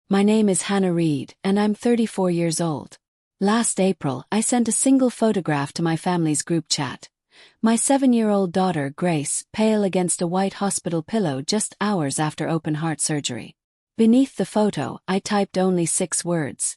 My name is Hannah Reed, and I'm 34 years old. Last April, I sent a single photograph to my family's group chat. My 7-year-old daughter, Grace, pale against a white hospital pillow just hours after open-heart surgery. Beneath the photo, I typed only 6 words.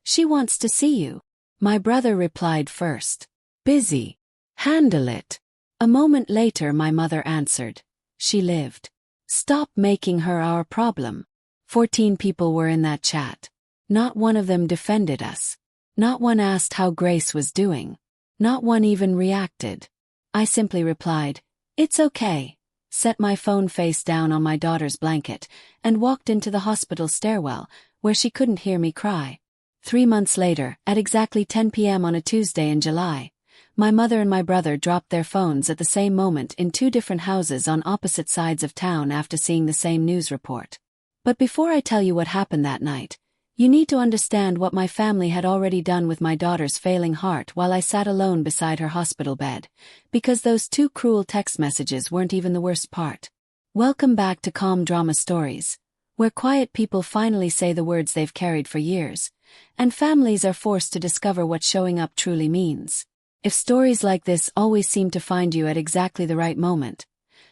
"She wants to see you." My brother replied first. "Busy. Handle it." A moment later, my mother answered. "She lived. Stop making her our problem." 14 people were in that chat. Not one of them defended us. Not one asked how Grace was doing. Not one even reacted. I simply replied, "It's okay," set my phone face down on my daughter's blanket, and walked into the hospital stairwell, where she couldn't hear me cry. 3 months later, at exactly 10 p.m. on a Tuesday in July, my mother and my brother dropped their phones at the same moment in 2 different houses on opposite sides of town after seeing the same news report. But before I tell you what happened that night, you need to understand what my family had already done with my daughter's failing heart while I sat alone beside her hospital bed, because those 2 cruel text messages weren't even the worst part. Welcome back to Calm Drama Stories, where quiet people finally say the words they've carried for years, and families are forced to discover what showing up truly means. If stories like this always seem to find you at exactly the right moment,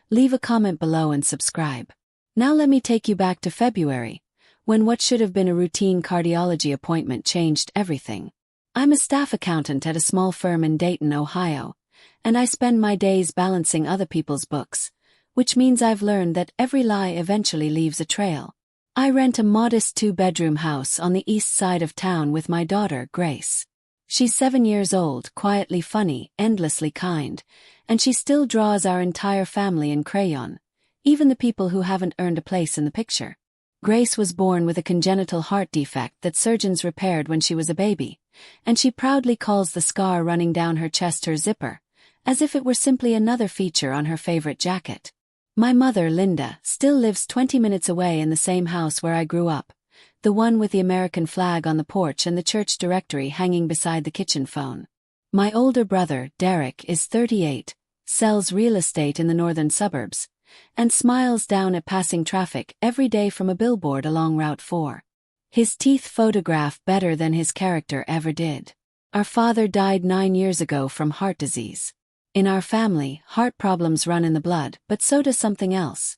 leave a comment below and subscribe. Now let me take you back to February, when what should have been a routine cardiology appointment changed everything. I'm a staff accountant at a small firm in Dayton, Ohio, and I spend my days balancing other people's books, which means I've learned that every lie eventually leaves a trail. I rent a modest 2-bedroom house on the east side of town with my daughter, Grace. She's 7 years old, quietly funny, endlessly kind, and she still draws our entire family in crayon, even the people who haven't earned a place in the picture. Grace was born with a congenital heart defect that surgeons repaired when she was a baby, and she proudly calls the scar running down her chest her zipper, as if it were simply another feature on her favorite jacket. My mother, Linda, still lives 20 minutes away in the same house where I grew up, the one with the American flag on the porch and the church directory hanging beside the kitchen phone. My older brother, Derek, is 38, sells real estate in the northern suburbs, and smiles down at passing traffic every day from a billboard along Route 4. His teeth photograph better than his character ever did. Our father died 9 years ago from heart disease. In our family, heart problems run in the blood, but so does something else.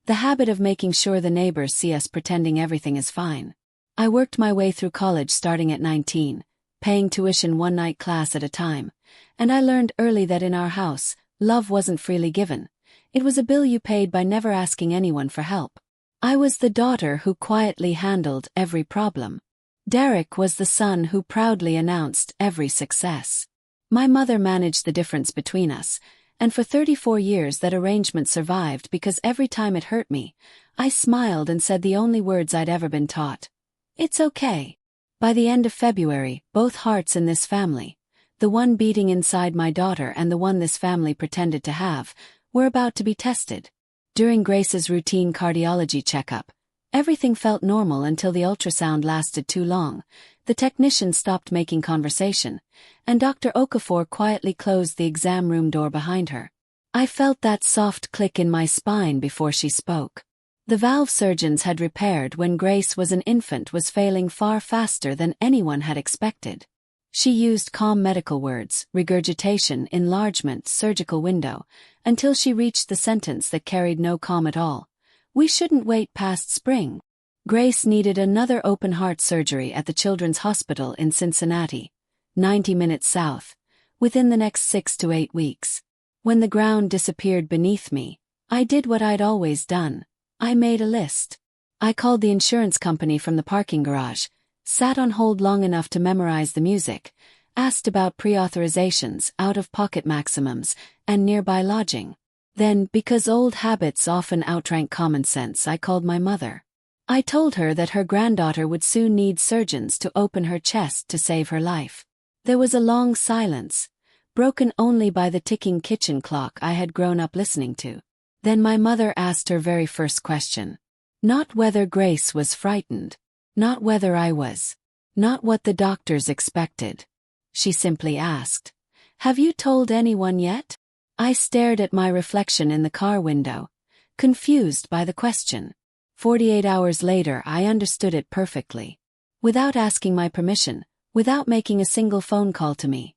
The habit of making sure the neighbors see us pretending everything is fine. I worked my way through college starting at 19, paying tuition 1-night class at a time, and I learned early that in our house, love wasn't freely given. It was a bill you paid by never asking anyone for help. I was the daughter who quietly handled every problem. Derek was the son who proudly announced every success. My mother managed the difference between us, and for 34 years that arrangement survived because every time it hurt me, I smiled and said the only words I'd ever been taught. "It's okay." By the end of February, both hearts in this family, the one beating inside my daughter and the one this family pretended to have, were about to be tested. During Grace's routine cardiology checkup, everything felt normal until the ultrasound lasted too long, the technician stopped making conversation, and Dr. Okafor quietly closed the exam room door behind her. I felt that soft click in my spine before she spoke. The valve surgeons had repaired when Grace was an infant was failing far faster than anyone had expected. She used calm medical words, regurgitation, enlargement, surgical window, until she reached the sentence that carried no calm at all. "We shouldn't wait past spring." Grace needed another open-heart surgery at the Children's Hospital in Cincinnati, 90 minutes south, within the next 6 to 8 weeks. When the ground disappeared beneath me, I did what I'd always done. I made a list. I called the insurance company from the parking garage, sat on hold long enough to memorize the music, asked about pre-authorizations, out-of-pocket maximums, and nearby lodging. Then, because old habits often outrank common sense, I called my mother. I told her that her granddaughter would soon need surgeons to open her chest to save her life. There was a long silence, broken only by the ticking kitchen clock I had grown up listening to. Then my mother asked her very first question. Not whether Grace was frightened. Not whether I was. Not what the doctors expected. She simply asked, "Have you told anyone yet?" I stared at my reflection in the car window, confused by the question. 48 hours later, I understood it perfectly. Without asking my permission, without making a single phone call to me.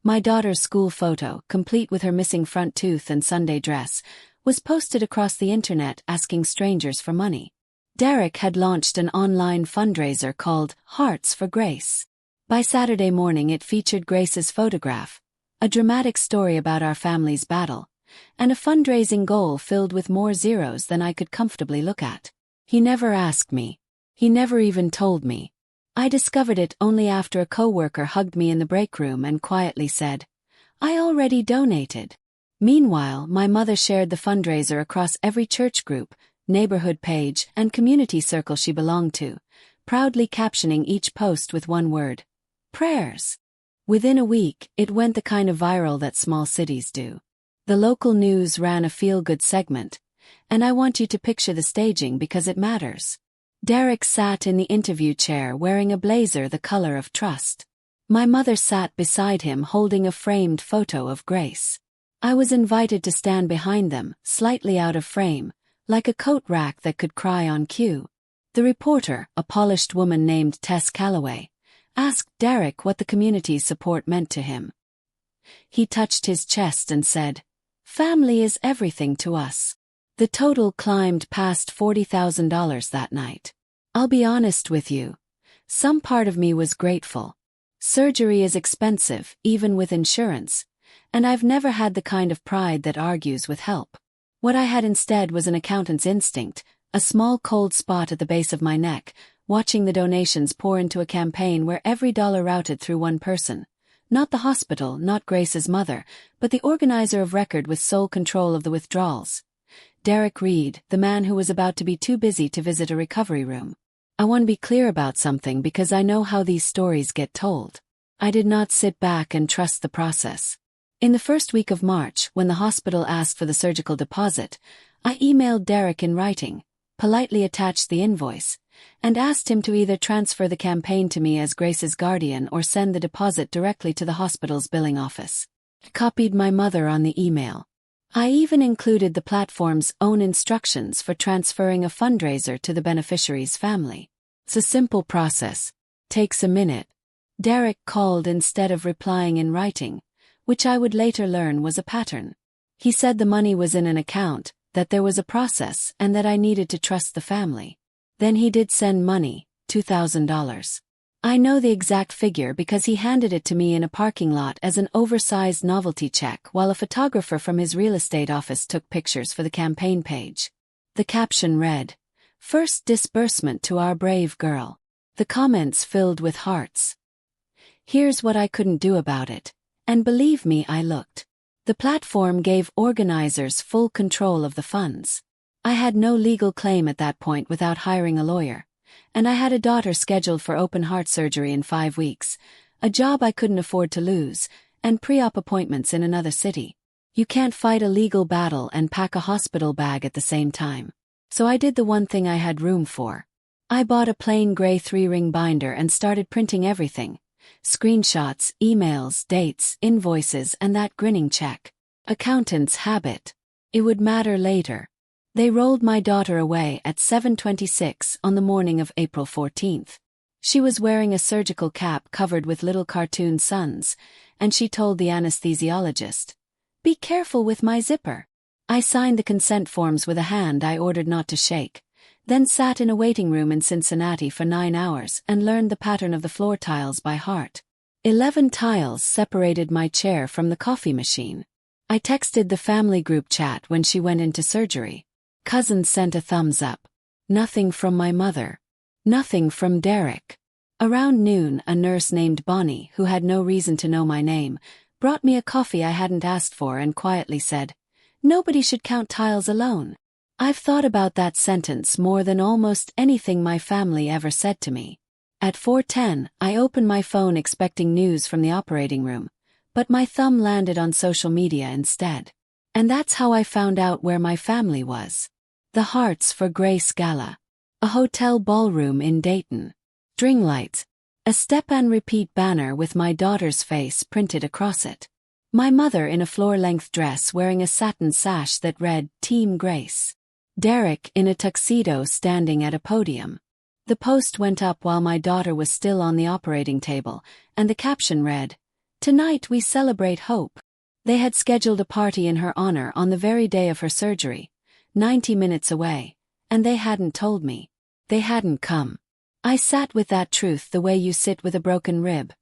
My daughter's school photo, complete with her missing front tooth and Sunday dress, was posted across the internet asking strangers for money. Derek had launched an online fundraiser called Hearts for Grace. By Saturday morning it featured Grace's photograph, a dramatic story about our family's battle, and a fundraising goal filled with more zeros than I could comfortably look at. He never asked me. He never even told me. I discovered it only after a coworker hugged me in the break room and quietly said, "I already donated." Meanwhile, my mother shared the fundraiser across every church group, neighborhood page, and community circle she belonged to, proudly captioning each post with one word: prayers. Within a week, it went the kind of viral that small cities do. The local news ran a feel-good segment, and I want you to picture the staging because it matters. Derek sat in the interview chair wearing a blazer the color of trust. My mother sat beside him holding a framed photo of Grace. I was invited to stand behind them, slightly out of frame, like a coat rack that could cry on cue. The reporter, a polished woman named Tess Calloway, asked Derek what the community's support meant to him. He touched his chest and said, "Family is everything to us." The total climbed past $40,000 that night. I'll be honest with you. Some part of me was grateful. Surgery is expensive, even with insurance, and I've never had the kind of pride that argues with help. What I had instead was an accountant's instinct, a small cold spot at the base of my neck, watching the donations pour into a campaign where every dollar routed through one person. Not the hospital, not Grace's mother, but the organizer of record with sole control of the withdrawals. Derek Reed, the man who was about to be too busy to visit a recovery room. I want to be clear about something because I know how these stories get told. I did not sit back and trust the process. In the first week of March, when the hospital asked for the surgical deposit, I emailed Derek in writing, politely attached the invoice, and asked him to either transfer the campaign to me as Grace's guardian or send the deposit directly to the hospital's billing office. I copied my mother on the email. I even included the platform's own instructions for transferring a fundraiser to the beneficiary's family. It's a simple process. Takes a minute. Derek called instead of replying in writing, which I would later learn was a pattern. He said the money was in an account, that there was a process, and that I needed to trust the family. Then he did send money, $2,000. I know the exact figure because he handed it to me in a parking lot as an oversized novelty check while a photographer from his real estate office took pictures for the campaign page. The caption read, "First disbursement to our brave girl." The comments filled with hearts. Here's what I couldn't do about it. And believe me, I looked. The platform gave organizers full control of the funds. I had no legal claim at that point without hiring a lawyer. And I had a daughter scheduled for open heart surgery in 5 weeks, a job I couldn't afford to lose, and pre-op appointments in another city. You can't fight a legal battle and pack a hospital bag at the same time. So I did the one thing I had room for. I bought a plain gray 3-ring binder and started printing everything. Screenshots, emails, dates, invoices, and that grinning check. Accountant's habit. It would matter later. They rolled my daughter away at 7:26 on the morning of April 14th. She was wearing a surgical cap covered with little cartoon suns, and she told the anesthesiologist, "Be careful with my zipper." I signed the consent forms with a hand I ordered not to shake, then sat in a waiting room in Cincinnati for 9 hours and learned the pattern of the floor tiles by heart. 11 tiles separated my chair from the coffee machine. I texted the family group chat when she went into surgery. Cousins sent a thumbs up. Nothing from my mother. Nothing from Derek. Around noon, a nurse named Bonnie, who had no reason to know my name, brought me a coffee I hadn't asked for and quietly said, "Nobody should count tiles alone." I've thought about that sentence more than almost anything my family ever said to me. At 4:10, I opened my phone expecting news from the operating room, but my thumb landed on social media instead. And that's how I found out where my family was. The Hearts for Grace Gala. A hotel ballroom in Dayton. String lights. A step-and-repeat banner with my daughter's face printed across it. My mother in a floor-length dress wearing a satin sash that read, "Team Grace." Derek in a tuxedo standing at a podium. The post went up while my daughter was still on the operating table, and the caption read, "Tonight we celebrate hope." They had scheduled a party in her honor on the very day of her surgery, 90 minutes away, and they hadn't told me. They hadn't come. I sat with that truth the way you sit with a broken rib.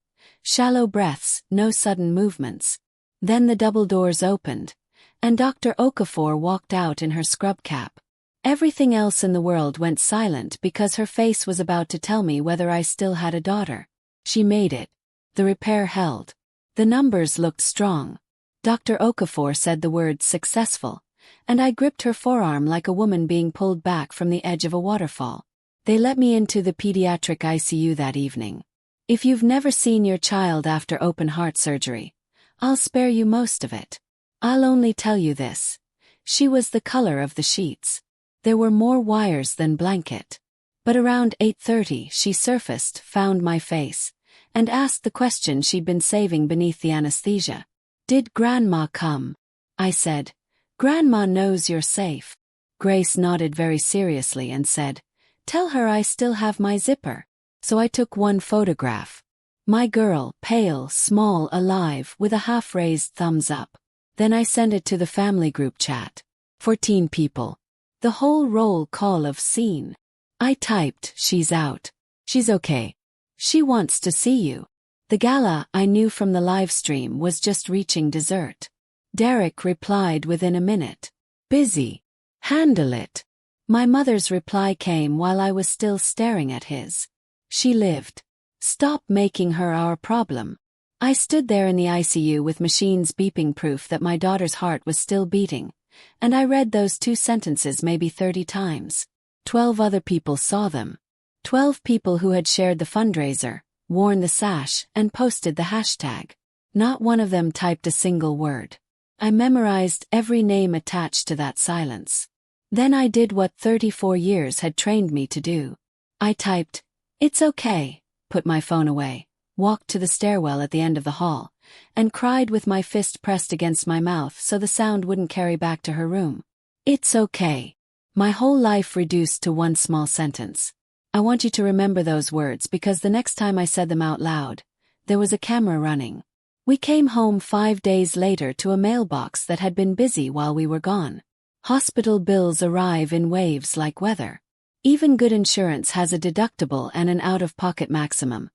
Shallow breaths, no sudden movements. Then the double doors opened, and Dr. Okafor walked out in her scrub cap. Everything else in the world went silent because her face was about to tell me whether I still had a daughter. She made it. The repair held. The numbers looked strong. Dr. Okafor said the word successful, and I gripped her forearm like a woman being pulled back from the edge of a waterfall. They let me into the pediatric ICU that evening. If you've never seen your child after open heart surgery, I'll spare you most of it. I'll only tell you this. She was the color of the sheets. There were more wires than blanket. But around 8:30 she surfaced, found my face, and asked the question she'd been saving beneath the anesthesia. "Did Grandma come?" I said. "Grandma knows you're safe." Grace nodded very seriously and said, "Tell her I still have my zipper." So I took one photograph. My girl, pale, small, alive, with a half-raised thumbs up. Then I sent it to the family group chat. 14 people. The whole roll call of scene. I typed, "She's out. She's okay. She wants to see you." The gala, I knew from the live stream, was just reaching dessert. Derek replied within a minute. "Busy. Handle it." My mother's reply came while I was still staring at his. "She lived. Stop making her our problem." I stood there in the ICU with machines beeping, proof that my daughter's heart was still beating, and I read those 2 sentences maybe 30 times. 12 other people saw them. 12 people who had shared the fundraiser, worn the sash, and posted the hashtag. Not one of them typed a single word. I memorized every name attached to that silence. Then I did what 34 years had trained me to do. I typed, "It's okay," put my phone away, walked to the stairwell at the end of the hall, and cried with my fist pressed against my mouth so the sound wouldn't carry back to her room. "It's okay." My whole life reduced to one small sentence. I want you to remember those words because the next time I said them out loud, there was a camera running. We came home 5 days later to a mailbox that had been busy while we were gone. Hospital bills arrive in waves like weather. Even good insurance has a deductible and an out-of-pocket maximum.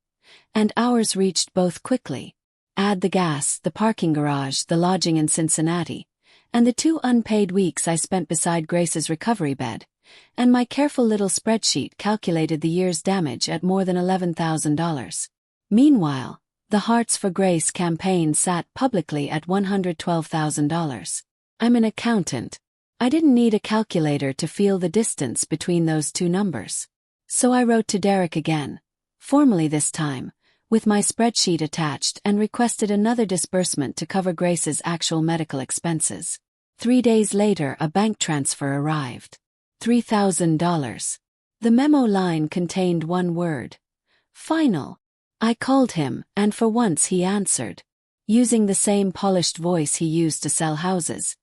And ours reached both quickly. Add the gas, the parking garage, the lodging in Cincinnati, and the 2 unpaid weeks I spent beside Grace's recovery bed, and my careful little spreadsheet calculated the year's damage at more than $11,000. Meanwhile, the Hearts for Grace campaign sat publicly at $112,000. I'm an accountant. I didn't need a calculator to feel the distance between those 2 numbers. So I wrote to Derek again, formally this time, with my spreadsheet attached, and requested another disbursement to cover Grace's actual medical expenses. 3 days later a bank transfer arrived. $3,000. The memo line contained one word. Final. I called him, and for once he answered. Using the same polished voice he used to sell houses.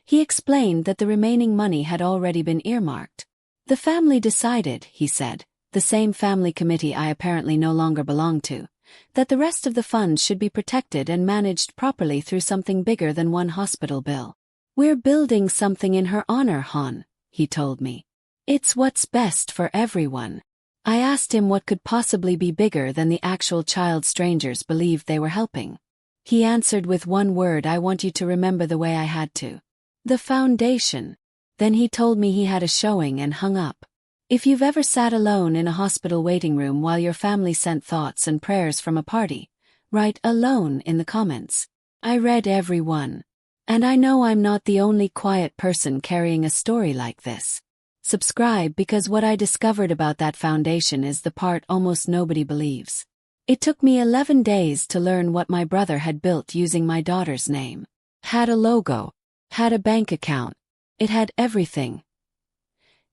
He explained that the remaining money had already been earmarked. The family decided, he said, the same family committee I apparently no longer belonged to, that the rest of the funds should be protected and managed properly through something bigger than one hospital bill. "We're building something in her honor, hon," he told me. "It's what's best for everyone." I asked him what could possibly be bigger than the actual child strangers believed they were helping. He answered with one word, "I want you to remember the way I had to. The foundation." Then he told me he had a showing and hung up. If you've ever sat alone in a hospital waiting room while your family sent thoughts and prayers from a party, write "alone" in the comments. I read every one. And I know I'm not the only quiet person carrying a story like this. Subscribe, because what I discovered about that foundation is the part almost nobody believes. It took me 11 days to learn what my brother had built using my daughter's name. Had a logo. Had a bank account. It had everything.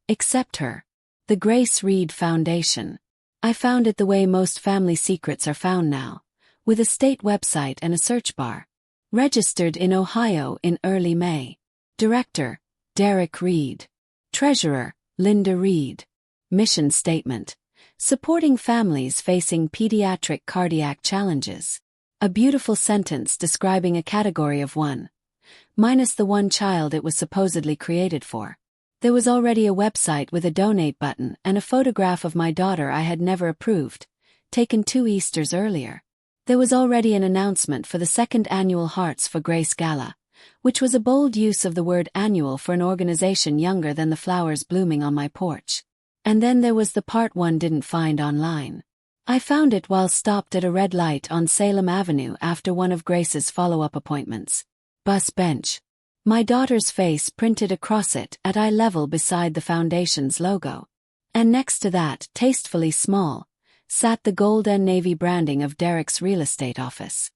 Except her. The Grace Reed Foundation. I found it the way most family secrets are found now, with a state website and a search bar. Registered in Ohio in early May. Director, Derek Reed. Treasurer, Linda Reed. Mission statement: supporting families facing pediatric cardiac challenges. A beautiful sentence describing a category of one, minus the one child it was supposedly created for. There was already a website with a donate button and a photograph of my daughter I had never approved, taken 2 Easters earlier. There was already an announcement for the second annual Hearts for Grace Gala, which was a bold use of the word annual for an organization younger than the flowers blooming on my porch. And then there was the part one didn't find online. I found it while stopped at a red light on Salem Avenue after one of Grace's follow-up appointments. Bus bench. My daughter's face printed across it at eye level beside the foundation's logo. And next to that, tastefully small, sat the gold and navy branding of Derek's real estate office.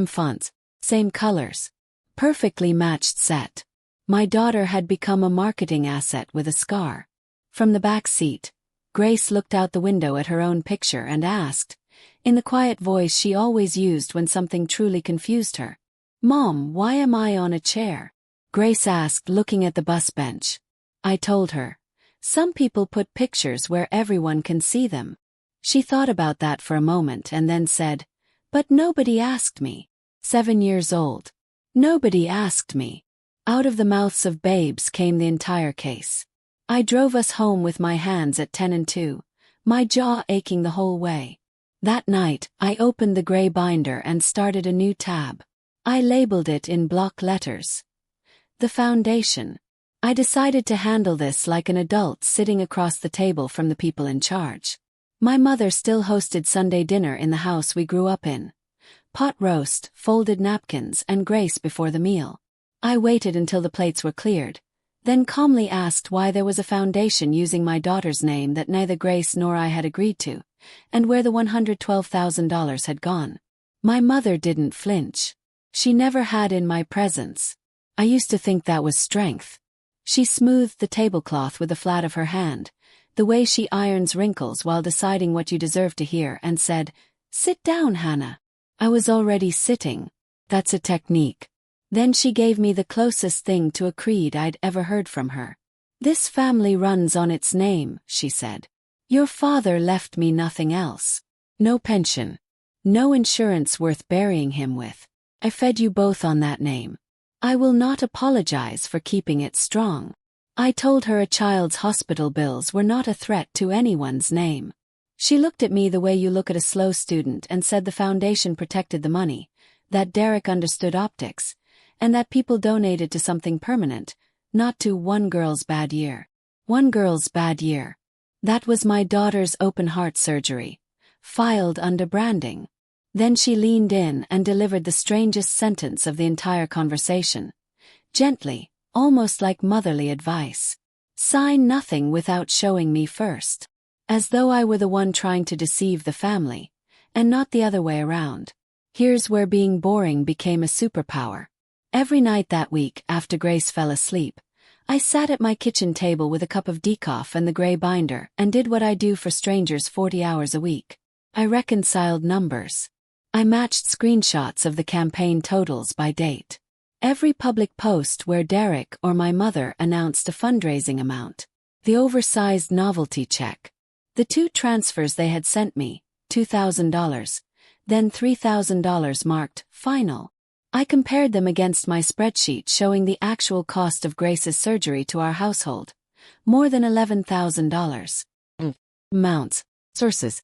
Fonts. Same colors. Perfectly matched set. My daughter had become a marketing asset with a scar. From the back seat, Grace looked out the window at her own picture and asked, in the quiet voice she always used when something truly confused her, "Mom, why am I on a chair?" Grace asked, looking at the bus bench. I told her, "Some people put pictures where everyone can see them." She thought about that for a moment and then said, "But nobody asked me." 7 years old. Nobody asked me. Out of the mouths of babes came the entire case. I drove us home with my hands at 10 and 2, my jaw aching the whole way. That night, I opened the gray binder and started a new tab. I labeled it in block letters. The Foundation. I decided to handle this like an adult sitting across the table from the people in charge. My mother still hosted Sunday dinner in the house we grew up in. Pot roast, folded napkins, and Grace before the meal. I waited until the plates were cleared, then calmly asked why there was a foundation using my daughter's name that neither Grace nor I had agreed to, and where the $112,000 had gone. My mother didn't flinch. She never had in my presence. I used to think that was strength. She smoothed the tablecloth with the flat of her hand, the way she irons wrinkles while deciding what you deserve to hear, and said, "Sit down, Hannah." I was already sitting. That's a technique. Then she gave me the closest thing to a creed I'd ever heard from her. "This family runs on its name," she said. "Your father left me nothing else. No pension. No insurance worth burying him with. I fed you both on that name. I will not apologize for keeping it strong." I told her a child's hospital bills were not a threat to anyone's name. She looked at me the way you look at a slow student and said the foundation protected the money, that Derek understood optics, and that people donated to something permanent, not to one girl's bad year. One girl's bad year. That was my daughter's open heart surgery, filed under branding. Then she leaned in and delivered the strangest sentence of the entire conversation. Gently, almost like motherly advice. "Sign nothing without showing me first." As though I were the one trying to deceive the family, and not the other way around. Here's where being boring became a superpower. Every night that week, after Grace fell asleep, I sat at my kitchen table with a cup of decaf and the gray binder and did what I do for strangers 40 hours a week. I reconciled numbers. I matched screenshots of the campaign totals by date. Every public post where Derek or my mother announced a fundraising amount. The oversized novelty check. The 2 transfers they had sent me, $2,000, then $3,000 marked final. I compared them against my spreadsheet showing the actual cost of Grace's surgery to our household. More than $11,000. Amounts. Sources.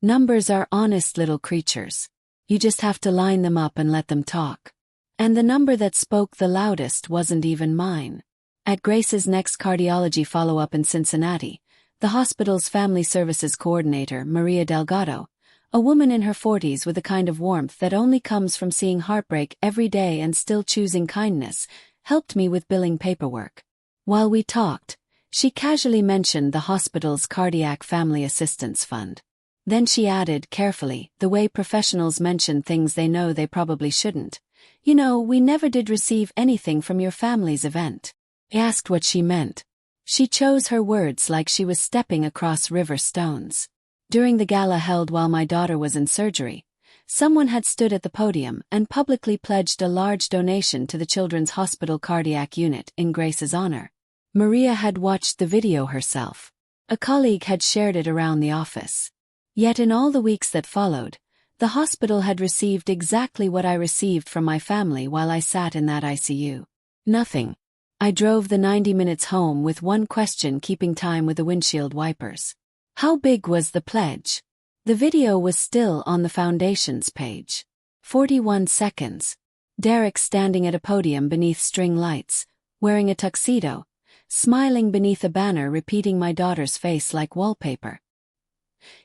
Numbers are honest little creatures. You just have to line them up and let them talk. And the number that spoke the loudest wasn't even mine. At Grace's next cardiology follow-up in Cincinnati, the hospital's family services coordinator, Maria Delgado, a woman in her 40s with a kind of warmth that only comes from seeing heartbreak every day and still choosing kindness, helped me with billing paperwork. While we talked, she casually mentioned the hospital's Cardiac Family Assistance Fund. Then she added, carefully, the way professionals mention things they know they probably shouldn't. "You know, we never did receive anything from your family's event." I asked what she meant. She chose her words like she was stepping across river stones. During the gala held while my daughter was in surgery, someone had stood at the podium and publicly pledged a large donation to the Children's Hospital Cardiac Unit in Grace's honor. Maria had watched the video herself. A colleague had shared it around the office. Yet in all the weeks that followed, the hospital had received exactly what I received from my family while I sat in that ICU. Nothing. I drove the 90 minutes home with one question keeping time with the windshield wipers. How big was the pledge? The video was still on the foundation's page. 41 seconds. Derek standing at a podium beneath string lights, wearing a tuxedo, smiling beneath a banner repeating my daughter's face like wallpaper.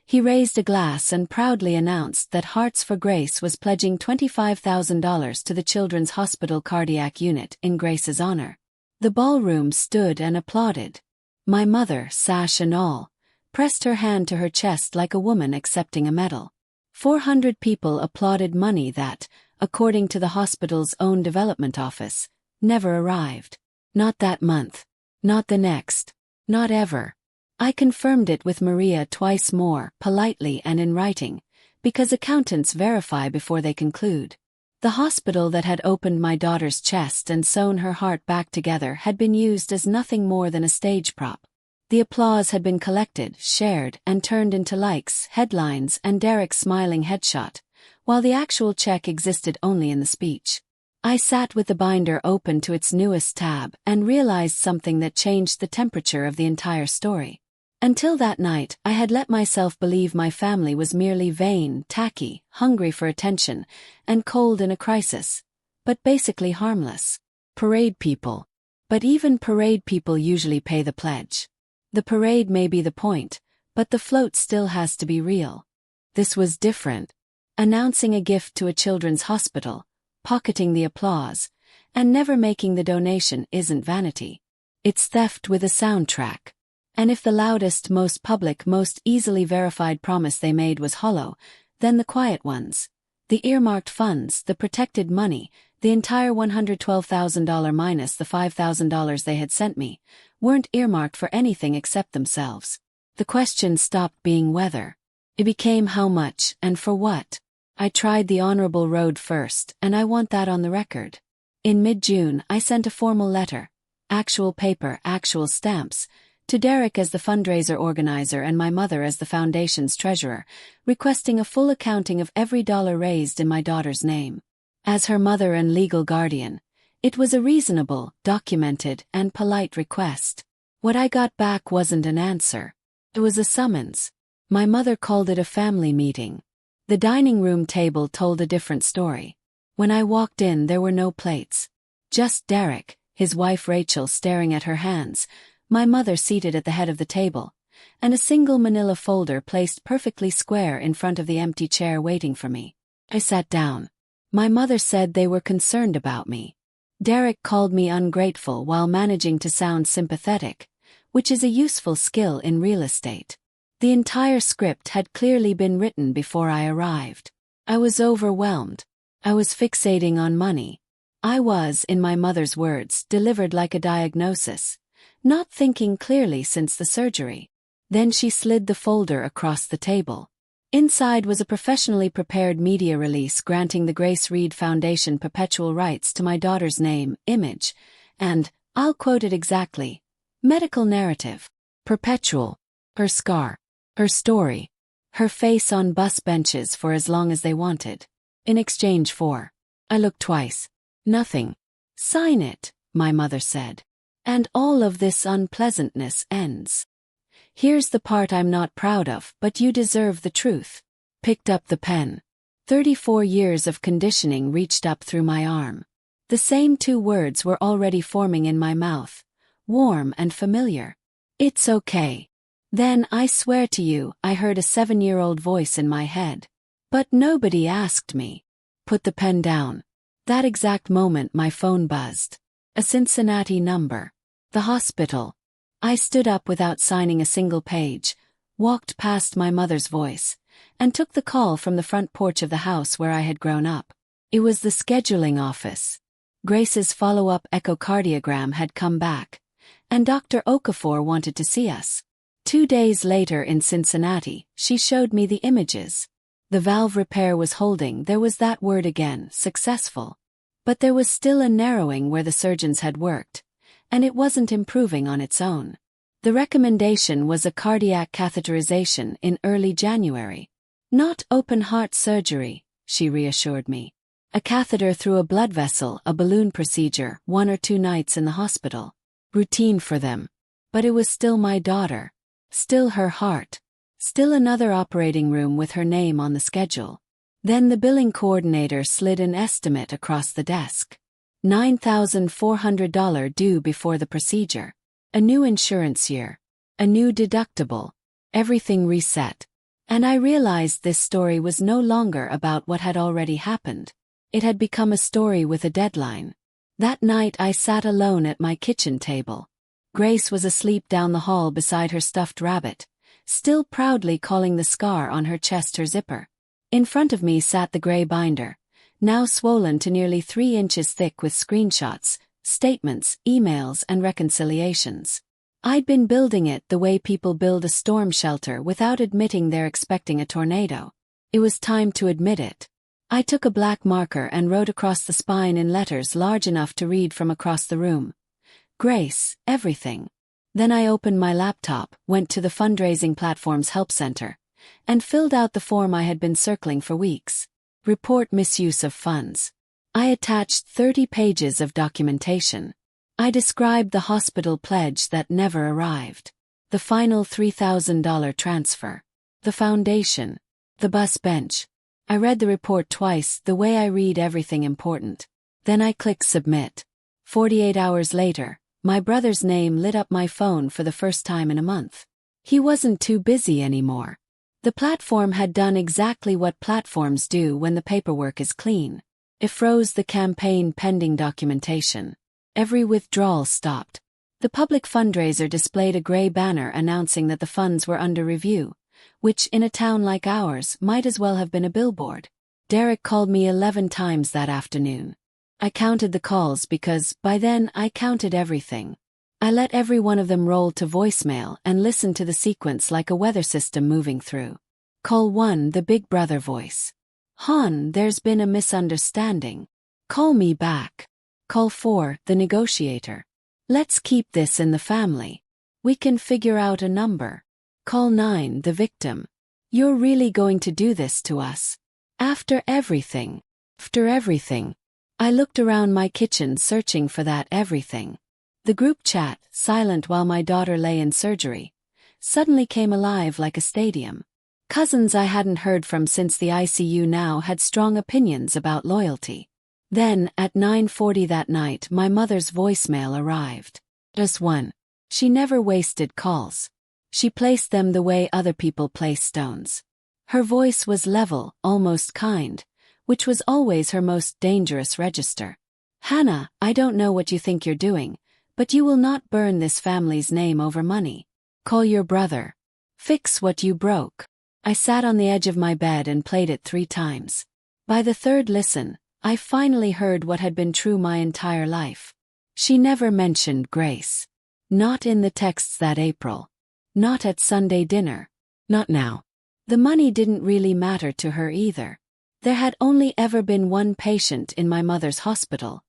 He raised a glass and proudly announced that Hearts for Grace was pledging $25,000 to the Children's Hospital Cardiac Unit in Grace's honor. The ballroom stood and applauded. My mother, sash and all, pressed her hand to her chest like a woman accepting a medal. 400 people applauded money that, according to the hospital's own development office, never arrived. Not that month. Not the next. Not ever. I confirmed it with Maria twice more, politely and in writing, because accountants verify before they conclude. The hospital that had opened my daughter's chest and sewn her heart back together had been used as nothing more than a stage prop. The applause had been collected, shared, and turned into likes, headlines, and Derek's smiling headshot, while the actual check existed only in the speech. I sat with the binder open to its newest tab and realized something that changed the temperature of the entire story. Until that night, I had let myself believe my family was merely vain, tacky, hungry for attention, and cold in a crisis, but basically harmless. Parade people. But even parade people usually pay the pledge. The parade may be the point, but the float still has to be real. This was different. Announcing a gift to a children's hospital, pocketing the applause, and never making the donation isn't vanity. It's theft with a soundtrack. And if the loudest, most public, most easily verified promise they made was hollow, then the quiet ones, the earmarked funds, the protected money, the entire $112,000 minus the $5,000 they had sent me, weren't earmarked for anything except themselves. The question stopped being whether. It became how much, and for what. I tried the honorable road first, and I want that on the record. In mid-June, I sent a formal letter, actual paper, actual stamps, to Derek as the fundraiser organizer and my mother as the foundation's treasurer, requesting a full accounting of every dollar raised in my daughter's name. As her mother and legal guardian, it was a reasonable, documented, and polite request. What I got back wasn't an answer. It was a summons. My mother called it a family meeting. The dining room table told a different story. When I walked in, there were no plates. Just Derek, his wife Rachel staring at her hands, my mother seated at the head of the table, and a single manila folder placed perfectly square in front of the empty chair waiting for me. I sat down. My mother said they were concerned about me. Derek called me ungrateful while managing to sound sympathetic, which is a useful skill in real estate. The entire script had clearly been written before I arrived. I was overwhelmed. I was fixating on money. I was, in my mother's words, delivered like a diagnosis. Not thinking clearly since the surgery. Then she slid the folder across the table. Inside was a professionally prepared media release granting the Grace Reed Foundation perpetual rights to my daughter's name, image, and, I'll quote it exactly, medical narrative. Perpetual. Her scar. Her story. Her face on bus benches for as long as they wanted. In exchange for. I looked twice. Nothing. Sign it, my mother said. And all of this unpleasantness ends. Here's the part I'm not proud of, but you deserve the truth. Picked up the pen. 34 years of conditioning reached up through my arm. The same two words were already forming in my mouth, warm and familiar. It's okay. Then, I swear to you, I heard a 7-year-old voice in my head. But nobody asked me. Put the pen down. That exact moment my phone buzzed. A Cincinnati number. The hospital. I stood up without signing a single page, walked past my mother's voice, and took the call from the front porch of the house where I had grown up. It was the scheduling office. Grace's follow-up echocardiogram had come back, and Dr. Okafor wanted to see us. 2 days later in Cincinnati, she showed me the images. The valve repair was holding, there was that word again, successful. But there was still a narrowing where the surgeons had worked, and it wasn't improving on its own. The recommendation was a cardiac catheterization in early January. Not open heart surgery, she reassured me. A catheter through a blood vessel, a balloon procedure, 1 or 2 nights in the hospital. Routine for them. But it was still my daughter. Still her heart. Still another operating room with her name on the schedule. Then the billing coordinator slid an estimate across the desk. $9,400 due before the procedure. A new insurance year. A new deductible. Everything reset. And I realized this story was no longer about what had already happened. It had become a story with a deadline. That night I sat alone at my kitchen table. Grace was asleep down the hall beside her stuffed rabbit, still proudly calling the scar on her chest her zipper. In front of me sat the gray binder, now swollen to nearly 3 inches thick with screenshots, statements, emails, and reconciliations. I'd been building it the way people build a storm shelter without admitting they're expecting a tornado. It was time to admit it. I took a black marker and wrote across the spine in letters large enough to read from across the room. Grace, everything. Then I opened my laptop, went to the fundraising platform's help center, and filled out the form I had been circling for weeks. Report misuse of funds. I attached 30 pages of documentation. I described the hospital pledge that never arrived. The final $3,000 transfer. The foundation. The bus bench. I read the report twice, the way I read everything important. Then I clicked submit. 48 hours later, my brother's name lit up my phone for the first time in a month. He wasn't too busy anymore. The platform had done exactly what platforms do when the paperwork is clean. It froze the campaign pending documentation. Every withdrawal stopped. The public fundraiser displayed a gray banner announcing that the funds were under review, which in a town like ours might as well have been a billboard. Derek called me 11 times that afternoon. I counted the calls because, by then, I counted everything. I let every one of them roll to voicemail and listened to the sequence like a weather system moving through. Call 1, the big brother voice. "Hon, there's been a misunderstanding. Call me back." Call 4, the negotiator. "Let's keep this in the family. We can figure out a number." Call 9, the victim. "You're really going to do this to us? After everything?" After everything. I looked around my kitchen searching for that everything. The group chat, silent while my daughter lay in surgery, suddenly came alive like a stadium. Cousins I hadn't heard from since the ICU now had strong opinions about loyalty. Then, at 9:40 that night, my mother's voicemail arrived. Just one. She never wasted calls. She placed them the way other people place stones. Her voice was level, almost kind, which was always her most dangerous register. "Hannah, I don't know what you think you're doing, but you will not burn this family's name over money. Call your brother. Fix what you broke." I sat on the edge of my bed and played it 3 times. By the 3rd listen, I finally heard what had been true my entire life. She never mentioned Grace. Not in the texts that April. Not at Sunday dinner. Not now. The money didn't really matter to her either. There had only ever been one patient in my mother's hospital.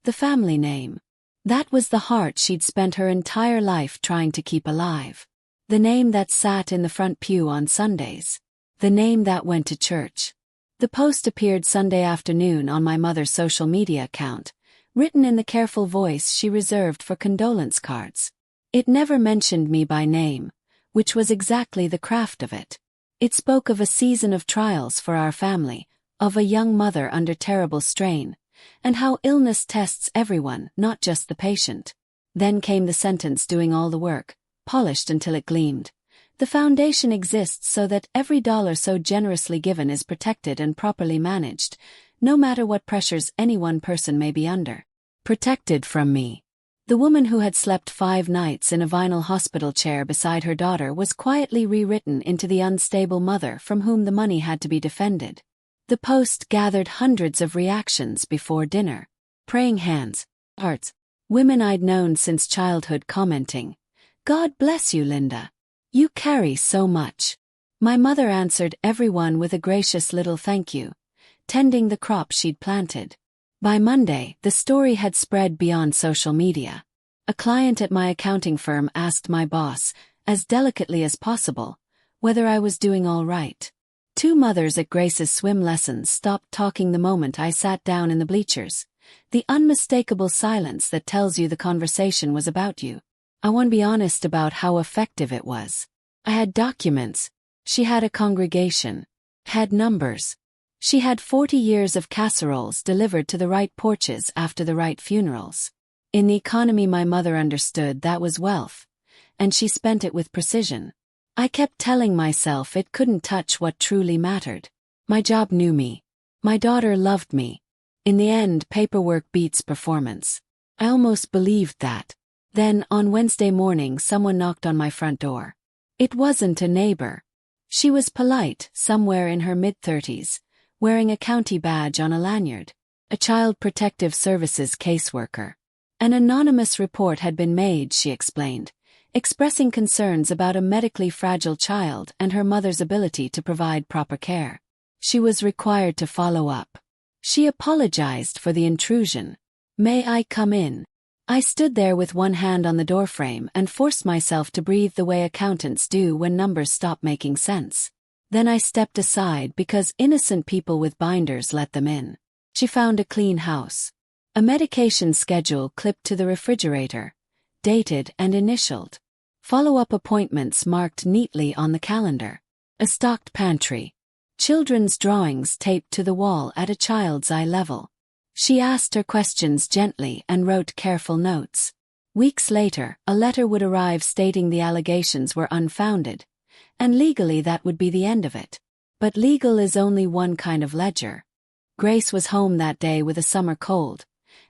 The family name. That was the heart she'd spent her entire life trying to keep alive. The name that sat in the front pew on Sundays. The name that went to church. The post appeared Sunday afternoon on my mother's social media account, written in the careful voice she reserved for condolence cards. It never mentioned me by name, which was exactly the craft of it. It spoke of a season of trials for our family, of a young mother under terrible strain, and how illness tests everyone, not just the patient. Then came the sentence doing all the work, polished until it gleamed. The foundation exists so that every dollar so generously given is protected and properly managed, no matter what pressures any one person may be under. Protected from me. The woman who had slept 5 nights in a vinyl hospital chair beside her daughter was quietly rewritten into the unstable mother from whom the money had to be defended. The post gathered hundreds of reactions before dinner. Praying hands, hearts, women I'd known since childhood commenting, "God bless you, Linda. You carry so much." My mother answered everyone with a gracious little thank you, tending the crop she'd planted. By Monday, the story had spread beyond social media. A client at my accounting firm asked my boss, as delicately as possible, whether I was doing all right. Two mothers at Grace's swim lessons stopped talking the moment I sat down in the bleachers. The unmistakable silence that tells you the conversation was about you. I want to be honest about how effective it was. I had documents. She had a congregation. Had numbers. She had 40 years of casseroles delivered to the right porches after the right funerals. In the economy my mother understood that was wealth, and she spent it with precision. I kept telling myself it couldn't touch what truly mattered. My job knew me. My daughter loved me. In the end, paperwork beats performance. I almost believed that. Then, on Wednesday morning, someone knocked on my front door. It wasn't a neighbor. She was polite, somewhere in her mid-30s, wearing a county badge on a lanyard. A Child Protective Services caseworker. An anonymous report had been made, she explained, expressing concerns about a medically fragile child and her mother's ability to provide proper care. She was required to follow up. She apologized for the intrusion. "May I come in?" I stood there with one hand on the doorframe and forced myself to breathe the way accountants do when numbers stop making sense. Then I stepped aside because innocent people with binders let them in. She found a clean house. A medication schedule clipped to the refrigerator, dated and initialed. Follow-up appointments marked neatly on the calendar. A stocked pantry. Children's drawings taped to the wall at a child's eye level. She asked her questions gently and wrote careful notes. Weeks later, a letter would arrive stating the allegations were unfounded, and legally that would be the end of it. But legal is only one kind of ledger. Grace was home that day with a summer cold,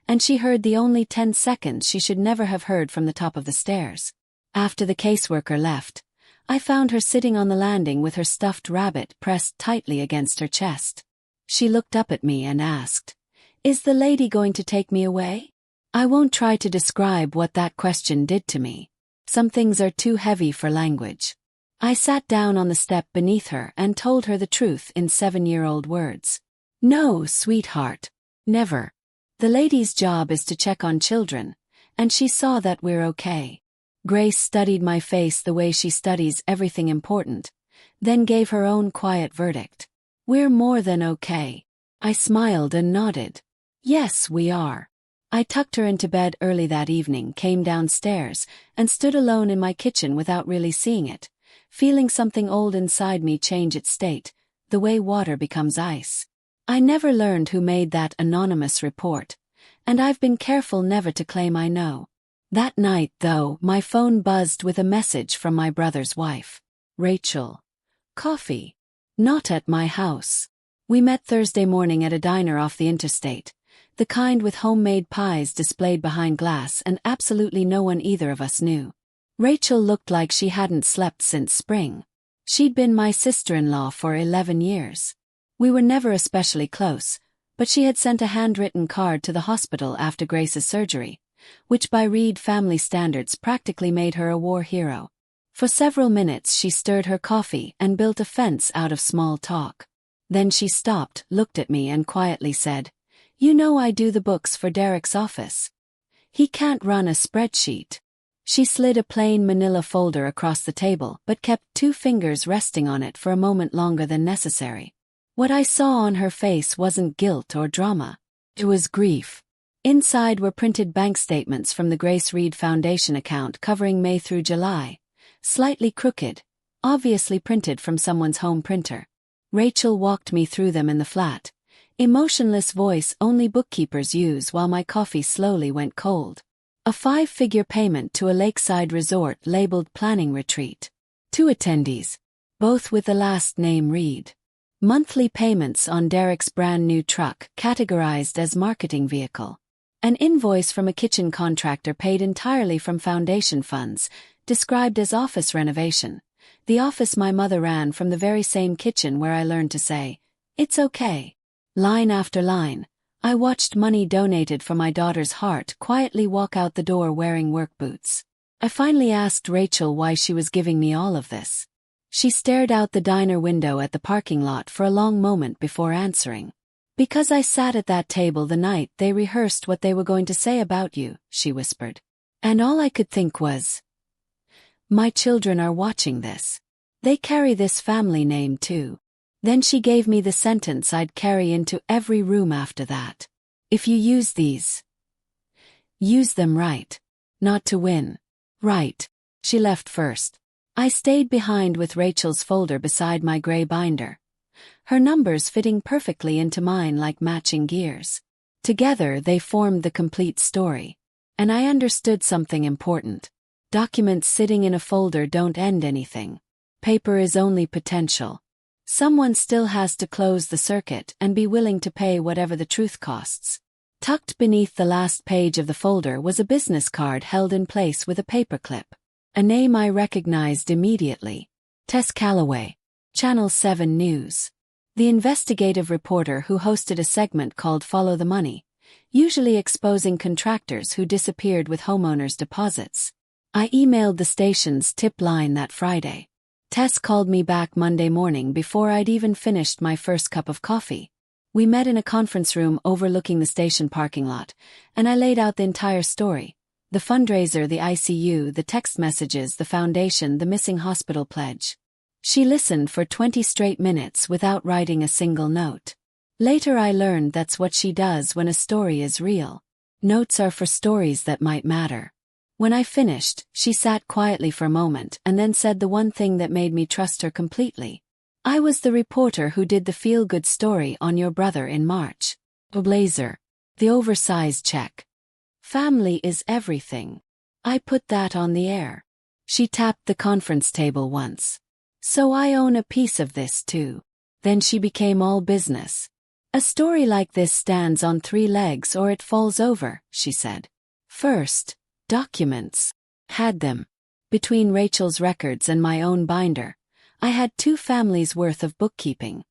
and she heard the only 10 seconds she should never have heard from the top of the stairs. After the caseworker left, I found her sitting on the landing with her stuffed rabbit pressed tightly against her chest. She looked up at me and asked, "Is the lady going to take me away?" I won't try to describe what that question did to me. Some things are too heavy for language. I sat down on the step beneath her and told her the truth in 7-year-old words. "No, sweetheart. Never. The lady's job is to check on children, and she saw that we're okay." Grace studied my face the way she studies everything important, then gave her own quiet verdict. "We're more than okay." I smiled and nodded. "Yes, we are." I tucked her into bed early that evening, came downstairs, and stood alone in my kitchen without really seeing it, feeling something old inside me change its state, the way water becomes ice. I never learned who made that anonymous report, and I've been careful never to claim I know. That night, though, my phone buzzed with a message from my brother's wife. "Rachel. Coffee. Not at my house." We met Thursday morning at a diner off the interstate, the kind with homemade pies displayed behind glass and absolutely no one either of us knew. Rachel looked like she hadn't slept since spring. She'd been my sister-in-law for 11 years. We were never especially close, but she had sent a handwritten card to the hospital after Grace's surgery, which by Reed family standards practically made her a war hero. For several minutes she stirred her coffee and built a fence out of small talk. Then she stopped, looked at me and quietly said, "You know I do the books for Derek's office. He can't run a spreadsheet." She slid a plain manila folder across the table but kept 2 fingers resting on it for a moment longer than necessary. What I saw on her face wasn't guilt or drama. It was grief. Inside were printed bank statements from the Grace Reed Foundation account covering May through July, slightly crooked, obviously printed from someone's home printer. Rachel walked me through them in the flat, emotionless voice only bookkeepers use while my coffee slowly went cold. A 5-figure payment to a lakeside resort labeled planning retreat. 2 attendees, both with the last name Reed. Monthly payments on Derek's brand new truck categorized as marketing vehicle. An invoice from a kitchen contractor paid entirely from foundation funds, described as office renovation. The office my mother ran from the very same kitchen where I learned to say, "It's okay." Line after line, I watched money donated for my daughter's heart quietly walk out the door wearing work boots. I finally asked Rachel why she was giving me all of this. She stared out the diner window at the parking lot for a long moment before answering. "Because I sat at that table the night they rehearsed what they were going to say about you," she whispered. And all I could think was, my children are watching this. They carry this family name too. Then she gave me the sentence I'd carry into every room after that. If you use these, use them right. Not to win. Right. She left first. I stayed behind with Rachel's folder beside my gray binder. Her numbers fitting perfectly into mine like matching gears. Together they formed the complete story. And I understood something important. Documents sitting in a folder don't end anything. Paper is only potential. Someone still has to close the circuit and be willing to pay whatever the truth costs. Tucked beneath the last page of the folder was a business card held in place with a paperclip. A name I recognized immediately. Tess Calloway. Channel 7 News. The investigative reporter who hosted a segment called Follow the Money, usually exposing contractors who disappeared with homeowners' deposits. I emailed the station's tip line that Friday. Tess called me back Monday morning before I'd even finished my first cup of coffee. We met in a conference room overlooking the station parking lot, and I laid out the entire story. The fundraiser, the ICU, the text messages, the foundation, the missing hospital pledge. She listened for 20 straight minutes without writing a single note. Later I learned that's what she does when a story is real. Notes are for stories that might matter. When I finished, she sat quietly for a moment and then said the one thing that made me trust her completely. I was the reporter who did the feel-good story on your brother in March. A blazer. The oversized check. Family is everything. I put that on the air. She tapped the conference table once. So I own a piece of this too. Then she became all business. A story like this stands on 3 legs or it falls over, she said. First, documents. Had them. Between Rachel's records and my own binder, I had 2 families' worth of bookkeeping.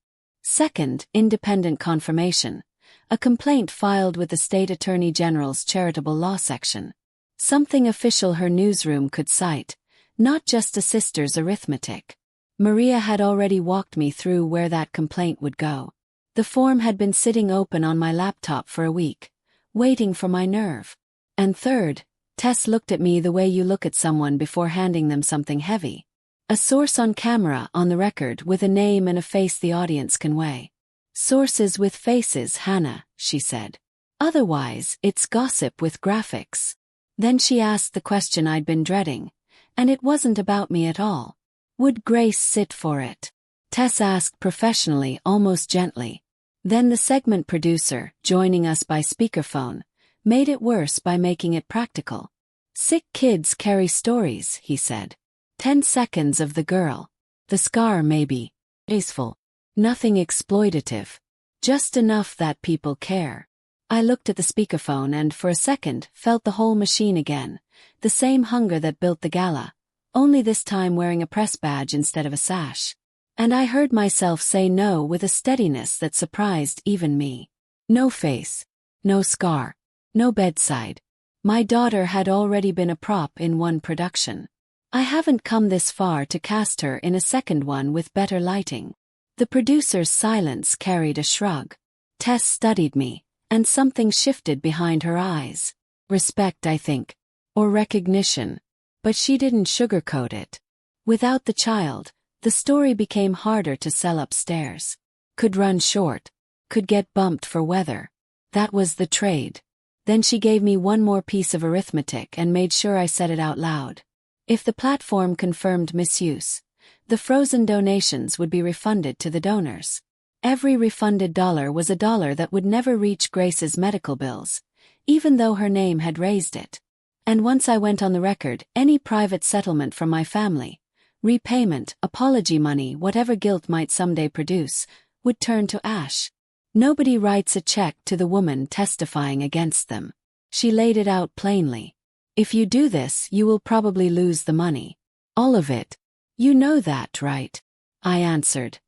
Second, independent confirmation. A complaint filed with the State Attorney General's Charitable Law Section. Something official her newsroom could cite, not just a sister's arithmetic. Maria had already walked me through where that complaint would go. The form had been sitting open on my laptop for a week, waiting for my nerve. And third, Tess looked at me the way you look at someone before handing them something heavy. A source on camera, on the record, with a name and a face the audience can weigh. Sources with faces, Hannah, she said. Otherwise, it's gossip with graphics. Then she asked the question I'd been dreading, and it wasn't about me at all. Would Grace sit for it? Tess asked professionally, almost gently. Then the segment producer, joining us by speakerphone, made it worse by making it practical. Sick kids carry stories, he said. 10 seconds of the girl. The scar maybe. Graceful. Nothing exploitative. Just enough that people care. I looked at the speakerphone and for a second felt the whole machine again. The same hunger that built the gala, only this time wearing a press badge instead of a sash. And I heard myself say no with a steadiness that surprised even me. No face. No scar. No bedside. My daughter had already been a prop in one production. I haven't come this far to cast her in a second one with better lighting. The producer's silence carried a shrug. Tess studied me, and something shifted behind her eyes. Respect, I think. Or recognition. But she didn't sugarcoat it. Without the child, the story became harder to sell upstairs. Could run short. Could get bumped for weather. That was the trade. Then she gave me one more piece of arithmetic and made sure I said it out loud. If the platform confirmed misuse, the frozen donations would be refunded to the donors. Every refunded dollar was a dollar that would never reach Grace's medical bills, even though her name had raised it. And once I went on the record, any private settlement from my family, repayment, apology money, whatever guilt might someday produce, would turn to ash. Nobody writes a check to the woman testifying against them. She laid it out plainly. If you do this, you will probably lose the money. All of it. You know that, right? I answered.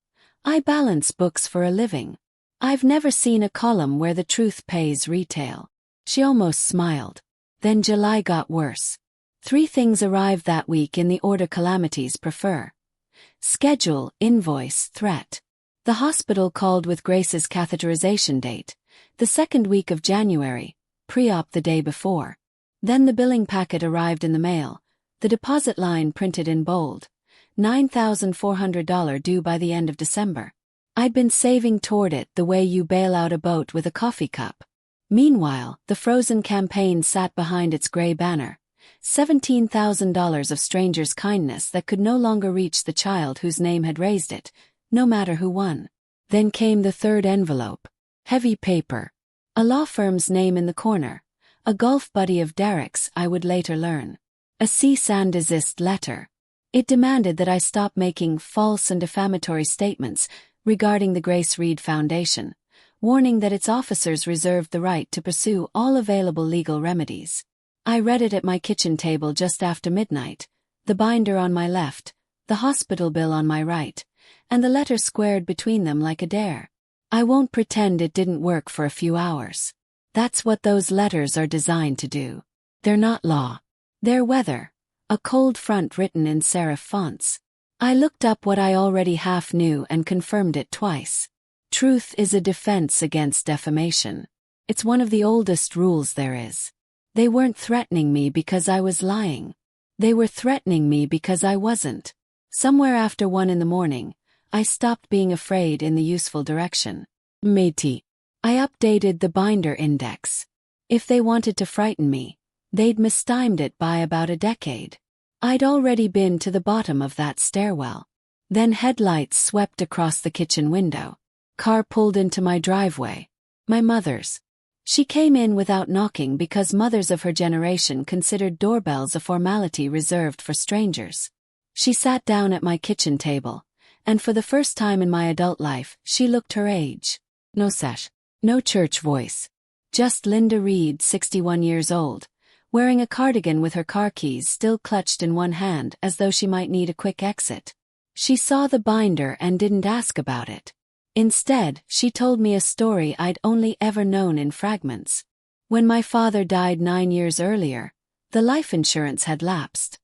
I balance books for a living. I've never seen a column where the truth pays retail. She almost smiled. Then July got worse. 3 things arrived that week in the order calamities prefer. Schedule, invoice, threat. The hospital called with Grace's catheterization date, the 2nd week of January, pre-op the day before. Then the billing packet arrived in the mail, the deposit line printed in bold. $9,400 due by the end of December. I'd been saving toward it the way you bail out a boat with a coffee cup. Meanwhile, the frozen campaign sat behind its gray banner. $17,000 of strangers' kindness that could no longer reach the child whose name had raised it, no matter who won. Then came the third envelope. Heavy paper. A law firm's name in the corner. A golf buddy of Derek's, I would later learn. A cease and desist letter. It demanded that I stop making false and defamatory statements regarding the Grace Reed Foundation, warning that its officers reserved the right to pursue all available legal remedies. I read it at my kitchen table just after midnight, the binder on my left, the hospital bill on my right, and the letter squared between them like a dare. I won't pretend it didn't work for a few hours. That's what those letters are designed to do. They're not law. They're weather. A cold front written in serif fonts. I looked up what I already half knew and confirmed it twice. Truth is a defense against defamation. It's one of the oldest rules there is. They weren't threatening me because I was lying. They were threatening me because I wasn't. Somewhere after 1 a.m, I stopped being afraid in the useful direction. Matey. I updated the binder index. If they wanted to frighten me, they'd mistimed it by about a decade. I'd already been to the bottom of that stairwell. Then headlights swept across the kitchen window. Car pulled into my driveway. My mother's. She came in without knocking because mothers of her generation considered doorbells a formality reserved for strangers. She sat down at my kitchen table, and for the first time in my adult life, she looked her age. No sash. No church voice. Just Linda Reed, 61 years old, wearing a cardigan with her car keys still clutched in one hand as though she might need a quick exit. She saw the binder and didn't ask about it. Instead, she told me a story I'd only ever known in fragments. When my father died 9 years earlier, the life insurance had lapsed.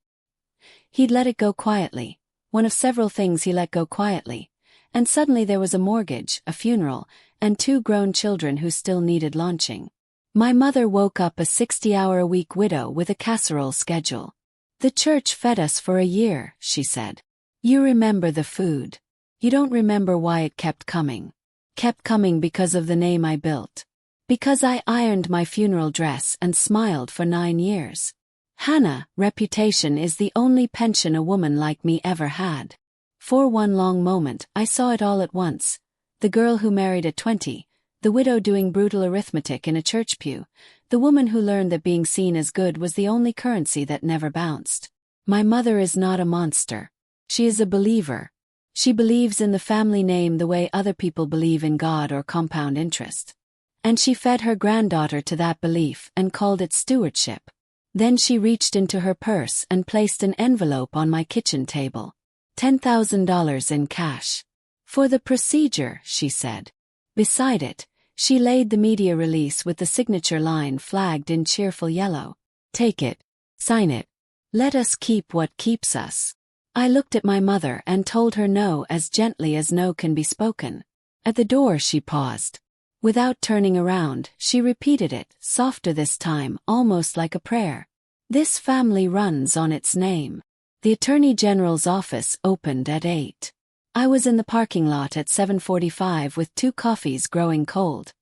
He'd let it go quietly, one of several things he let go quietly, and suddenly there was a mortgage, a funeral, and 2 grown children who still needed launching. My mother woke up a 60-hour-a-week widow with a casserole schedule. The church fed us for a year, she said. You remember the food. You don't remember why it kept coming. Kept coming because of the name I built. Because I ironed my funeral dress and smiled for 9 years. Hannah, reputation is the only pension a woman like me ever had. For one long moment, I saw it all at once. The girl who married at 20, the widow doing brutal arithmetic in a church pew, the woman who learned that being seen as good was the only currency that never bounced. My mother is not a monster. She is a believer. She believes in the family name the way other people believe in God or compound interest. And she fed her granddaughter to that belief and called it stewardship. Then she reached into her purse and placed an envelope on my kitchen table. $10,000 in cash. For the procedure, she said. Beside it, she laid the media release with the signature line flagged in cheerful yellow. Take it. Sign it. Let us keep what keeps us. I looked at my mother and told her no as gently as no can be spoken. At the door she paused. Without turning around, she repeated it, softer this time, almost like a prayer. This family runs on its name. The Attorney General's office opened at 8. I was in the parking lot at 7:45 with 2 coffees growing cold.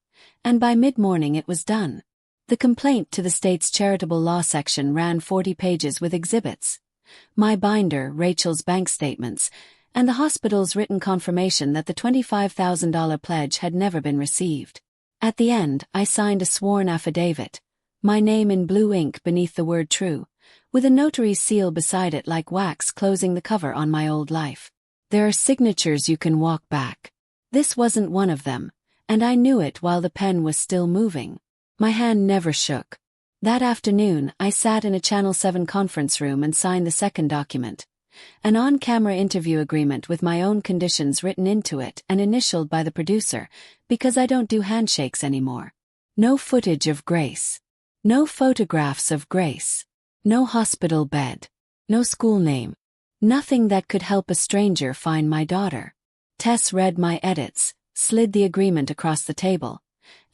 And by mid-morning it was done. The complaint to the state's charitable law section ran 40 pages with exhibits. My binder, Rachel's bank statements, and the hospital's written confirmation that the $25,000 pledge had never been received. At the end, I signed a sworn affidavit, my name in blue ink beneath the word true, with a notary's seal beside it like wax closing the cover on my old life. There are signatures you can walk back. This wasn't one of them, and I knew it while the pen was still moving. My hand never shook. That afternoon, I sat in a Channel 7 conference room and signed the second document. An on-camera interview agreement with my own conditions written into it and initialed by the producer, because I don't do handshakes anymore. No footage of Grace. No photographs of Grace. No hospital bed. No school name. Nothing that could help a stranger find my daughter. Tess read my edits, slid the agreement across the table,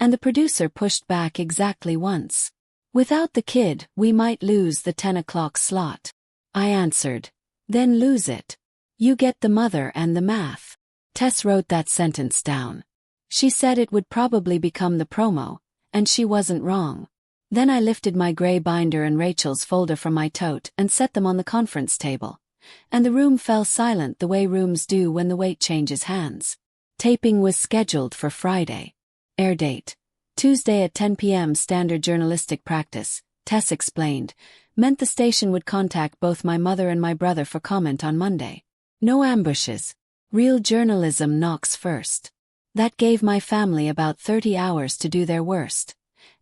and the producer pushed back exactly once. Without the kid, we might lose the 10 o'clock slot. I answered. Then lose it. You get the mother and the math. Tess wrote that sentence down. She said it would probably become the promo, and she wasn't wrong. Then I lifted my gray binder and Rachel's folder from my tote and set them on the conference table. And the room fell silent the way rooms do when the weight changes hands. Taping was scheduled for Friday. Air date: Tuesday at 10 p.m. Standard journalistic practice, Tess explained, meant the station would contact both my mother and my brother for comment on Monday. No ambushes. Real journalism knocks first. That gave my family about 30 hours to do their worst.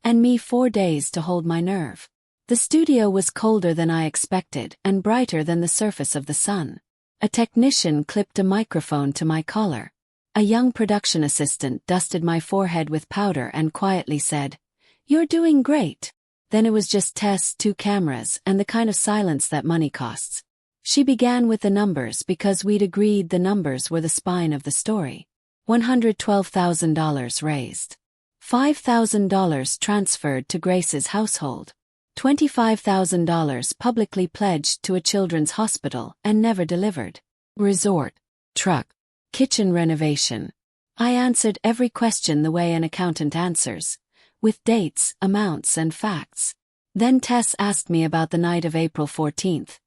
And me 4 days to hold my nerve. The studio was colder than I expected and brighter than the surface of the sun. A technician clipped a microphone to my collar. A young production assistant dusted my forehead with powder and quietly said, "You're doing great." Then it was just Tess, 2 cameras, and the kind of silence that money costs. She began with the numbers because we'd agreed the numbers were the spine of the story. $112,000 raised. $5,000 transferred to Grace's household. $25,000 publicly pledged to a children's hospital and never delivered. Resort. Truck. Kitchen renovation. I answered every question the way an accountant answers, with dates, amounts, and facts. Then Tess asked me about the night of April 14th,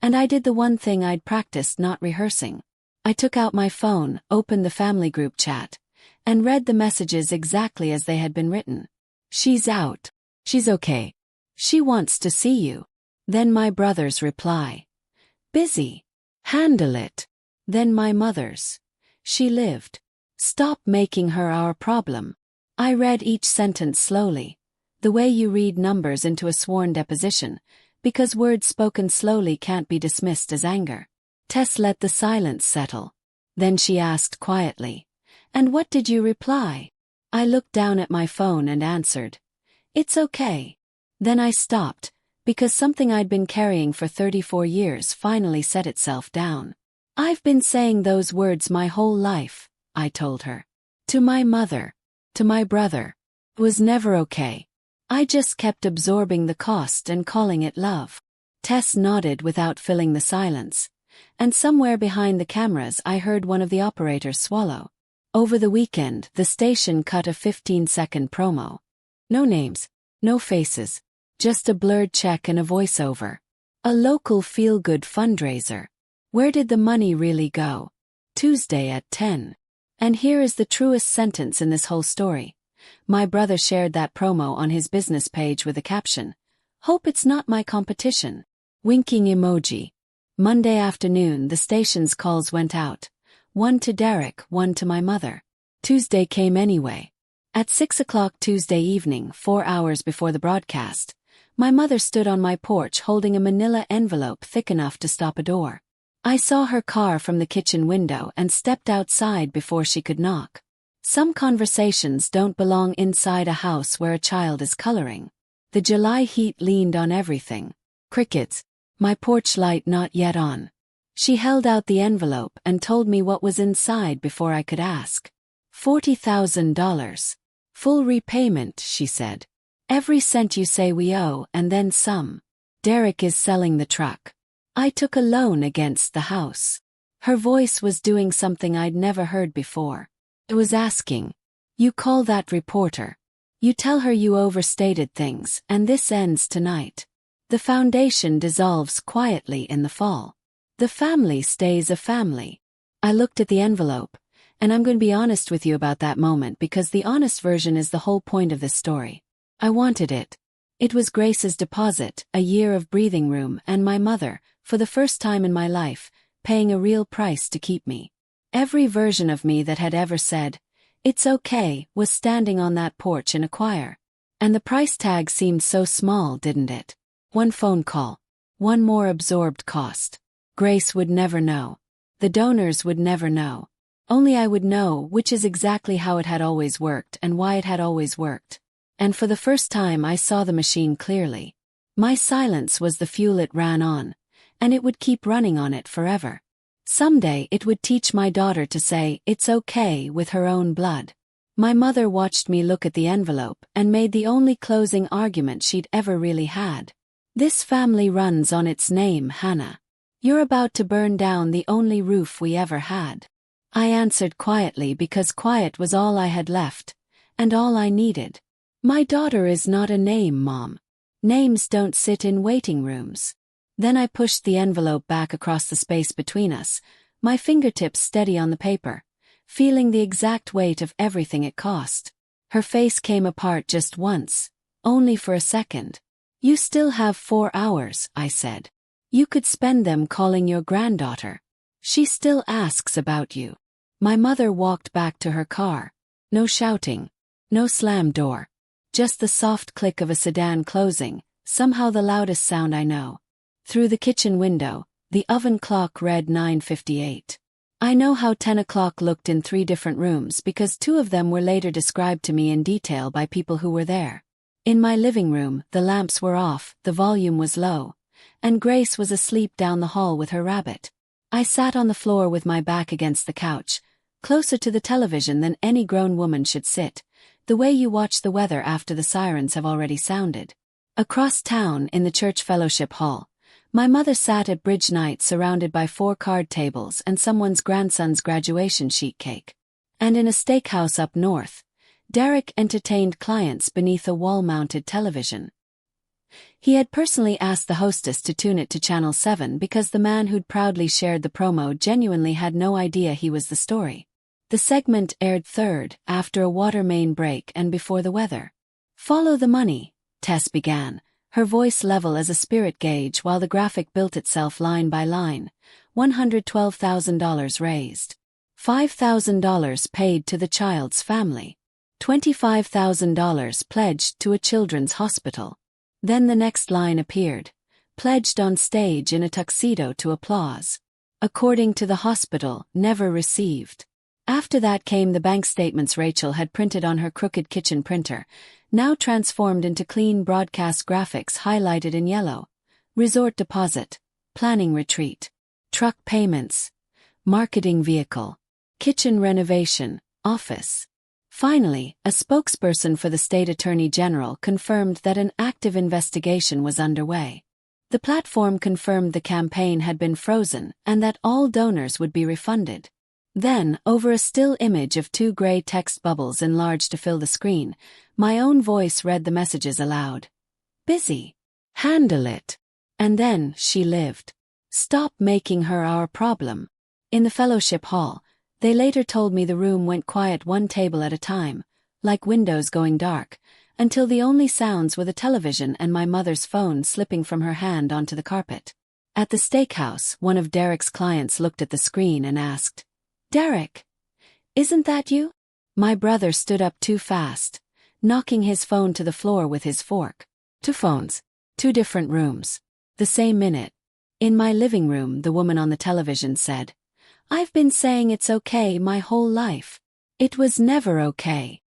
and I did the one thing I'd practiced not rehearsing. I took out my phone, opened the family group chat, and read the messages exactly as they had been written. "She's out. She's okay. She wants to see you." Then my brother's reply. "Busy. Handle it." Then my mother's. "She lived. Stop making her our problem." I read each sentence slowly, the way you read numbers into a sworn deposition, because words spoken slowly can't be dismissed as anger. Tess let the silence settle. Then she asked quietly, "And what did you reply?" I looked down at my phone and answered, "It's okay." Then I stopped, because something I'd been carrying for 34 years finally set itself down. "I've been saying those words my whole life," I told her. "To my mother. To my brother. It was never okay. I just kept absorbing the cost and calling it love." Tess nodded without filling the silence, and somewhere behind the cameras I heard one of the operators swallow. Over the weekend, the station cut a 15-second promo. No names, no faces, just a blurred check and a voiceover. A local feel-good fundraiser. Where did the money really go? Tuesday at 10. And here is the truest sentence in this whole story. My brother shared that promo on his business page with a caption, "Hope it's not my competition." Winking emoji. Monday afternoon the station's calls went out. One to Derek, one to my mother. Tuesday came anyway. At 6 o'clock Tuesday evening, 4 hours before the broadcast, my mother stood on my porch holding a manila envelope thick enough to stop a door. I saw her car from the kitchen window and stepped outside before she could knock. Some conversations don't belong inside a house where a child is coloring. The July heat leaned on everything. Crickets. My porch light not yet on. She held out the envelope and told me what was inside before I could ask. $40,000. Full repayment, she said. Every cent you say we owe and then some. Derek is selling the truck. I took a loan against the house. Her voice was doing something I'd never heard before. It was asking, "You call that reporter. You tell her you overstated things, and this ends tonight." The foundation dissolves quietly in the fall. The family stays a family. I looked at the envelope, and I'm going to be honest with you about that moment because the honest version is the whole point of this story. I wanted it. It was Grace's deposit, a year of breathing room, and my mother, for the first time in my life, paying a real price to keep me. Every version of me that had ever said, "It's okay," was standing on that porch in a choir. And the price tag seemed so small, didn't it? One phone call. One more absorbed cost. Grace would never know. The donors would never know. Only I would know, which is exactly how it had always worked and why it had always worked. And for the first time I saw the machine clearly. My silence was the fuel it ran on, and it would keep running on it forever. Someday it would teach my daughter to say, "It's okay," with her own blood. My mother watched me look at the envelope and made the only closing argument she'd ever really had. This family runs on its name, Hannah. You're about to burn down the only roof we ever had. I answered quietly because quiet was all I had left, and all I needed. My daughter is not a name, Mom. Names don't sit in waiting rooms. Then I pushed the envelope back across the space between us, my fingertips steady on the paper, feeling the exact weight of everything it cost. Her face came apart just once, only for a second. You still have 4 hours, I said. You could spend them calling your granddaughter. She still asks about you. My mother walked back to her car. No shouting, no slam door. Just the soft click of a sedan closing, somehow the loudest sound I know. Through the kitchen window, the oven clock read 9:58. I know how 10 o'clock looked in 3 different rooms because 2 of them were later described to me in detail by people who were there. In my living room, the lamps were off, the volume was low, and Grace was asleep down the hall with her rabbit. I sat on the floor with my back against the couch, closer to the television than any grown woman should sit, the way you watch the weather after the sirens have already sounded. Across town, in the church fellowship hall, my mother sat at bridge night surrounded by 4 card tables and someone's grandson's graduation sheet cake. And in a steakhouse up north, Derek entertained clients beneath a wall-mounted television. He had personally asked the hostess to tune it to Channel 7 because the man who'd proudly shared the promo genuinely had no idea he was the story. The segment aired third, after a water main break and before the weather. "Follow the money," Tess began, her voice level as a spirit gauge while the graphic built itself line by line. $112,000 raised. $5,000 paid to the child's family. $25,000 pledged to a children's hospital. Then the next line appeared, pledged on stage in a tuxedo to applause. According to the hospital, never received. After that came the bank statements Rachel had printed on her crooked kitchen printer, now transformed into clean broadcast graphics highlighted in yellow. Resort deposit, planning retreat, truck payments, marketing vehicle, kitchen renovation, office. Finally, a spokesperson for the state attorney general confirmed that an active investigation was underway. The platform confirmed the campaign had been frozen and that all donors would be refunded. Then, over a still image of 2 gray text bubbles enlarged to fill the screen, my own voice read the messages aloud. "Busy. Handle it." And then, she lived. Stop making her our problem. In the fellowship hall, they later told me the room went quiet 1 table at a time, like windows going dark, until the only sounds were the television and my mother's phone slipping from her hand onto the carpet. At the steakhouse, one of Derek's clients looked at the screen and asked, "Derek, isn't that you?" My brother stood up too fast, knocking his phone to the floor with his fork. 2 phones, 2 different rooms. The same minute. In my living room, the woman on the television said, "I've been saying it's okay my whole life. It was never okay."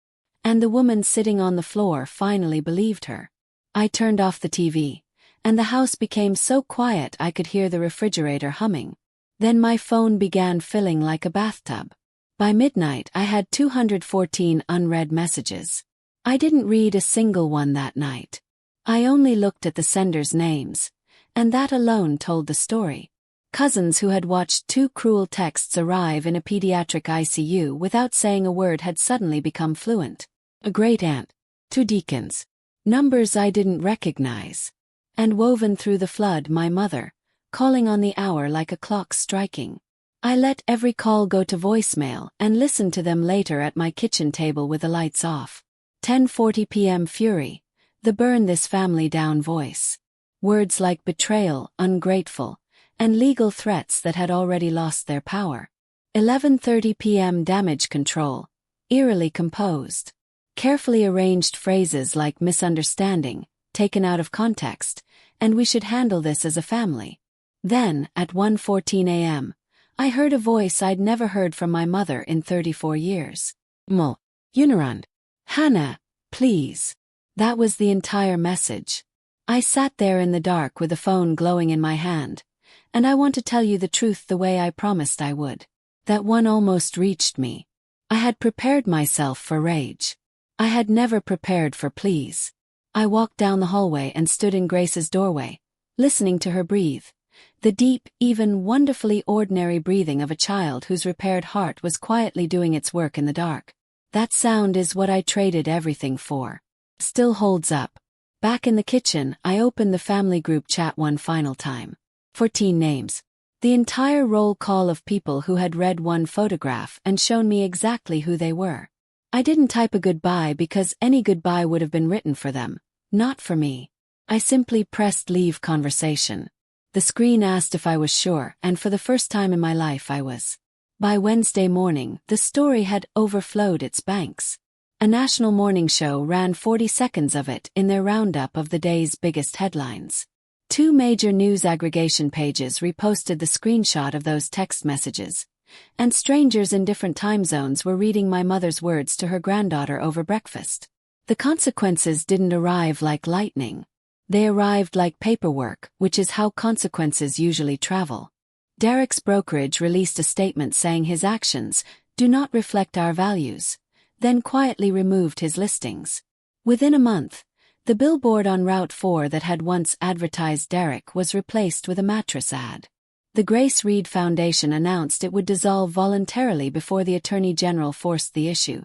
And the woman sitting on the floor finally believed her. I turned off the TV, and the house became so quiet I could hear the refrigerator humming. Then my phone began filling like a bathtub. By midnight I had 214 unread messages. I didn't read a single one that night. I only looked at the senders' names, and that alone told the story. Cousins who had watched 2 cruel texts arrive in a pediatric ICU without saying a word had suddenly become fluent. A great-aunt. 2 deacons. Numbers I didn't recognize. And woven through the flood, my mother, calling on the hour like a clock striking. I let every call go to voicemail and listened to them later at my kitchen table with the lights off. 10:40 p.m. fury, the burn this family down voice. Words like betrayal, ungrateful, and legal threats that had already lost their power. 11:30 p.m. damage control, eerily composed. Carefully arranged phrases like misunderstanding, taken out of context, and we should handle this as a family. Then, at 1:14 a.m., I heard a voice I'd never heard from my mother in 34 years. "Mo, Unirand. Hannah, please." That was the entire message. I sat there in the dark with the phone glowing in my hand, and I want to tell you the truth the way I promised I would. That one almost reached me. I had prepared myself for rage. I had never prepared for please. I walked down the hallway and stood in Grace's doorway, listening to her breathe. The deep, even wonderfully ordinary breathing of a child whose repaired heart was quietly doing its work in the dark. That sound is what I traded everything for. Still holds up. Back in the kitchen, I opened the family group chat one final time. 14 names. The entire roll call of people who had read one photograph and shown me exactly who they were. I didn't type a goodbye because any goodbye would have been written for them, not for me. I simply pressed leave conversation. The screen asked if I was sure, and for the first time in my life I was. By Wednesday morning, the story had overflowed its banks. A national morning show ran 40 seconds of it in their roundup of the day's biggest headlines. 2 major news aggregation pages reposted the screenshot of those text messages, and strangers in different time zones were reading my mother's words to her granddaughter over breakfast. The consequences didn't arrive like lightning. They arrived like paperwork, which is how consequences usually travel. Derek's brokerage released a statement saying his actions do not reflect our values, then quietly removed his listings. Within a month, the billboard on Route 4 that had once advertised Derek was replaced with a mattress ad. The Grace Reed Foundation announced it would dissolve voluntarily before the Attorney General forced the issue,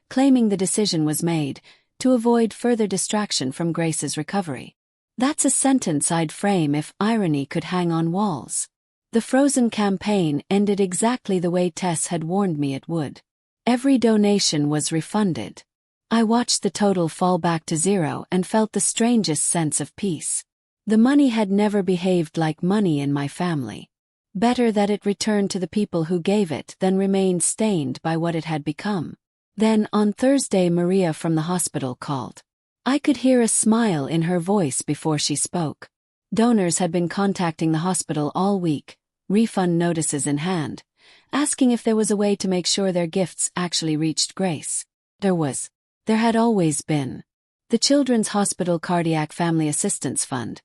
claiming the decision was made to avoid further distraction from Grace's recovery. That's a sentence I'd frame if irony could hang on walls. The Frozen campaign ended exactly the way Tess had warned me it would. Every donation was refunded. I watched the total fall back to zero and felt the strangest sense of peace. The money had never behaved like money in my family. Better that it returned to the people who gave it than remained stained by what it had become. Then on Thursday Maria from the hospital called. I could hear a smile in her voice before she spoke. Donors had been contacting the hospital all week, refund notices in hand, asking if there was a way to make sure their gifts actually reached Grace. There had always been. The Children's Hospital Cardiac Family Assistance Fund,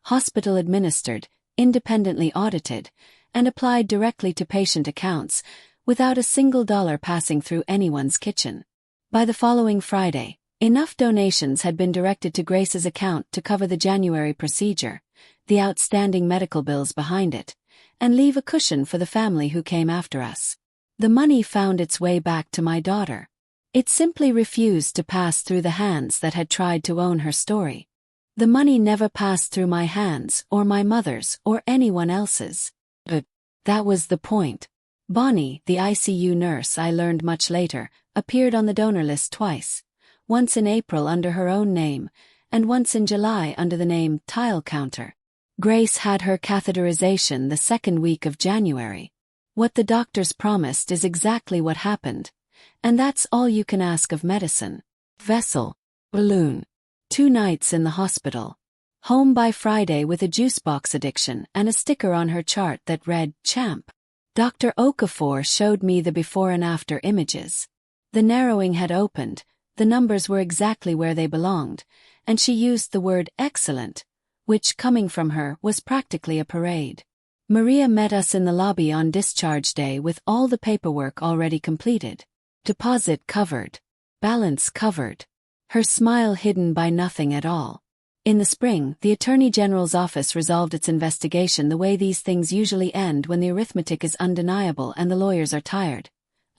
hospital administered, independently audited, and applied directly to patient accounts, without a single dollar passing through anyone's kitchen. By the following Friday, enough donations had been directed to Grace's account to cover the January procedure, the outstanding medical bills behind it, and leave a cushion for the family who came after us. The money found its way back to my daughter. It simply refused to pass through the hands that had tried to own her story. The money never passed through my hands or my mother's or anyone else's. But that was the point. Bonnie, the ICU nurse, I learned much later, appeared on the donor list twice. Once in April under her own name, and once in July under the name Tile Counter. Grace had her catheterization the second week of January. What the doctors promised is exactly what happened, and that's all you can ask of medicine. Vessel. Balloon. 2 nights in the hospital. Home by Friday with a juice box addiction and a sticker on her chart that read, Champ. Dr. Okafor showed me the before and after images. The narrowing had opened, the numbers were exactly where they belonged, and she used the word excellent, which, coming from her, was practically a parade. Maria met us in the lobby on discharge day with all the paperwork already completed. Deposit covered. Balance covered. Her smile hidden by nothing at all. In the spring, the Attorney General's office resolved its investigation the way these things usually end when the arithmetic is undeniable and the lawyers are tired.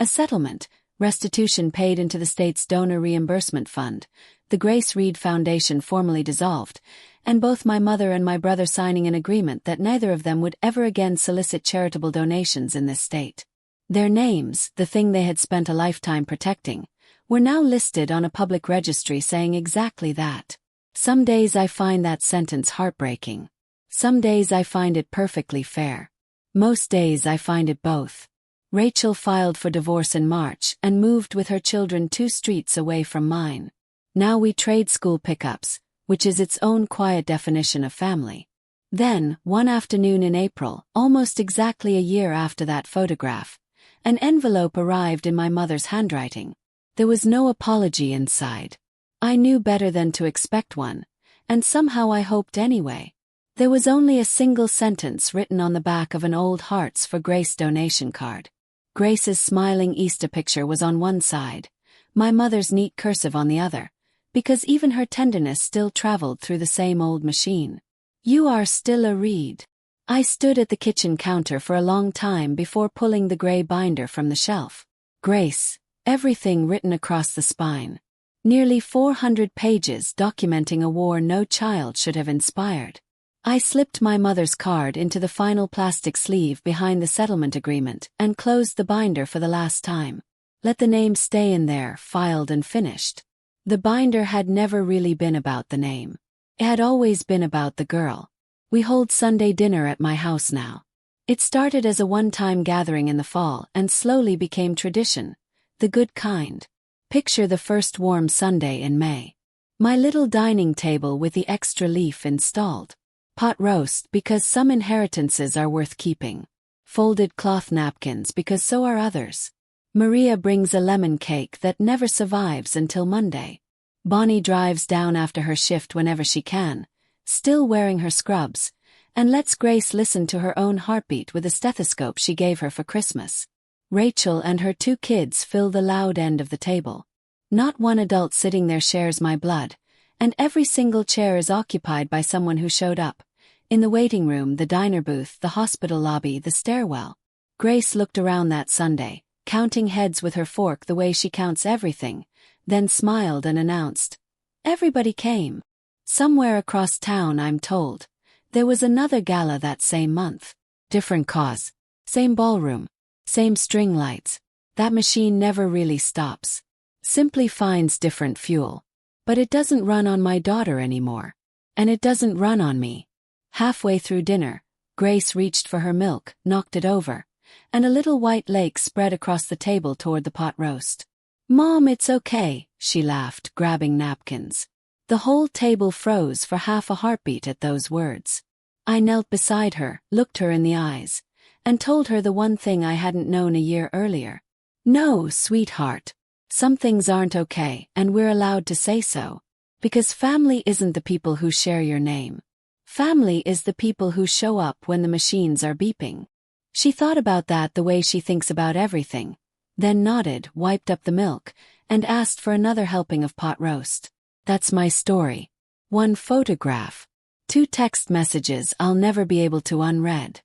A settlement, restitution paid into the state's donor reimbursement fund, the Grace Reed Foundation formally dissolved, and both my mother and my brother signing an agreement that neither of them would ever again solicit charitable donations in this state. Their names, the thing they had spent a lifetime protecting, were now listed on a public registry saying exactly that. Some days I find that sentence heartbreaking. Some days I find it perfectly fair. Most days I find it both. Rachel filed for divorce in March and moved with her children 2 streets away from mine. Now we trade school pickups, which is its own quiet definition of family. Then, one afternoon in April, almost exactly a year after that photograph, an envelope arrived in my mother's handwriting. There was no apology inside. I knew better than to expect one, and somehow I hoped anyway. There was only a single sentence written on the back of an old Hearts for Grace donation card. Grace's smiling Easter picture was on one side, my mother's neat cursive on the other, because even her tenderness still traveled through the same old machine. You are still a read. I stood at the kitchen counter for a long time before pulling the gray binder from the shelf. Grace, everything written across the spine. Nearly 400 pages documenting a war no child should have inspired. I slipped my mother's card into the final plastic sleeve behind the settlement agreement and closed the binder for the last time. Let the name stay in there, filed and finished. The binder had never really been about the name. It had always been about the girl. We hold Sunday dinner at my house now. It started as a one-time gathering in the fall and slowly became tradition, the good kind. Picture the first warm Sunday in May. My little dining table with the extra leaf installed. Pot roast because some inheritances are worth keeping. Folded cloth napkins because so are others. Maria brings a lemon cake that never survives until Monday. Bonnie drives down after her shift whenever she can, still wearing her scrubs, and lets Grace listen to her own heartbeat with a stethoscope she gave her for Christmas. Rachel and her 2 kids fill the loud end of the table. Not one adult sitting there shares my blood, and every single chair is occupied by someone who showed up. In the waiting room, the diner booth, the hospital lobby, the stairwell. Grace looked around that Sunday, counting heads with her fork the way she counts everything, then smiled and announced, "Everybody came." Somewhere across town, I'm told. There was another gala that same month. Different cause. Same ballroom. Same string lights. That machine never really stops. Simply finds different fuel. But it doesn't run on my daughter anymore. And it doesn't run on me. Halfway through dinner, Grace reached for her milk, knocked it over, and a little white lake spread across the table toward the pot roast. "Mom, it's okay," she laughed, grabbing napkins. The whole table froze for half a heartbeat at those words. I knelt beside her, looked her in the eyes, and told her the one thing I hadn't known a year earlier. "No, sweetheart. Some things aren't okay, and we're allowed to say so. Because family isn't the people who share your name. Family is the people who show up when the machines are beeping." She thought about that the way she thinks about everything, then nodded, wiped up the milk, and asked for another helping of pot roast. That's my story. 1 photograph. 2 text messages I'll never be able to unread.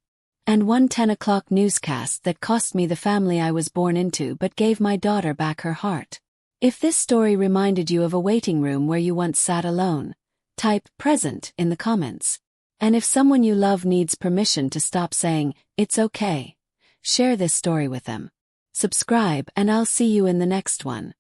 And 1 10 o'clock newscast that cost me the family I was born into but gave my daughter back her heart. If this story reminded you of a waiting room where you once sat alone, type "present" in the comments. And if someone you love needs permission to stop saying, "It's okay," share this story with them. Subscribe and I'll see you in the next one.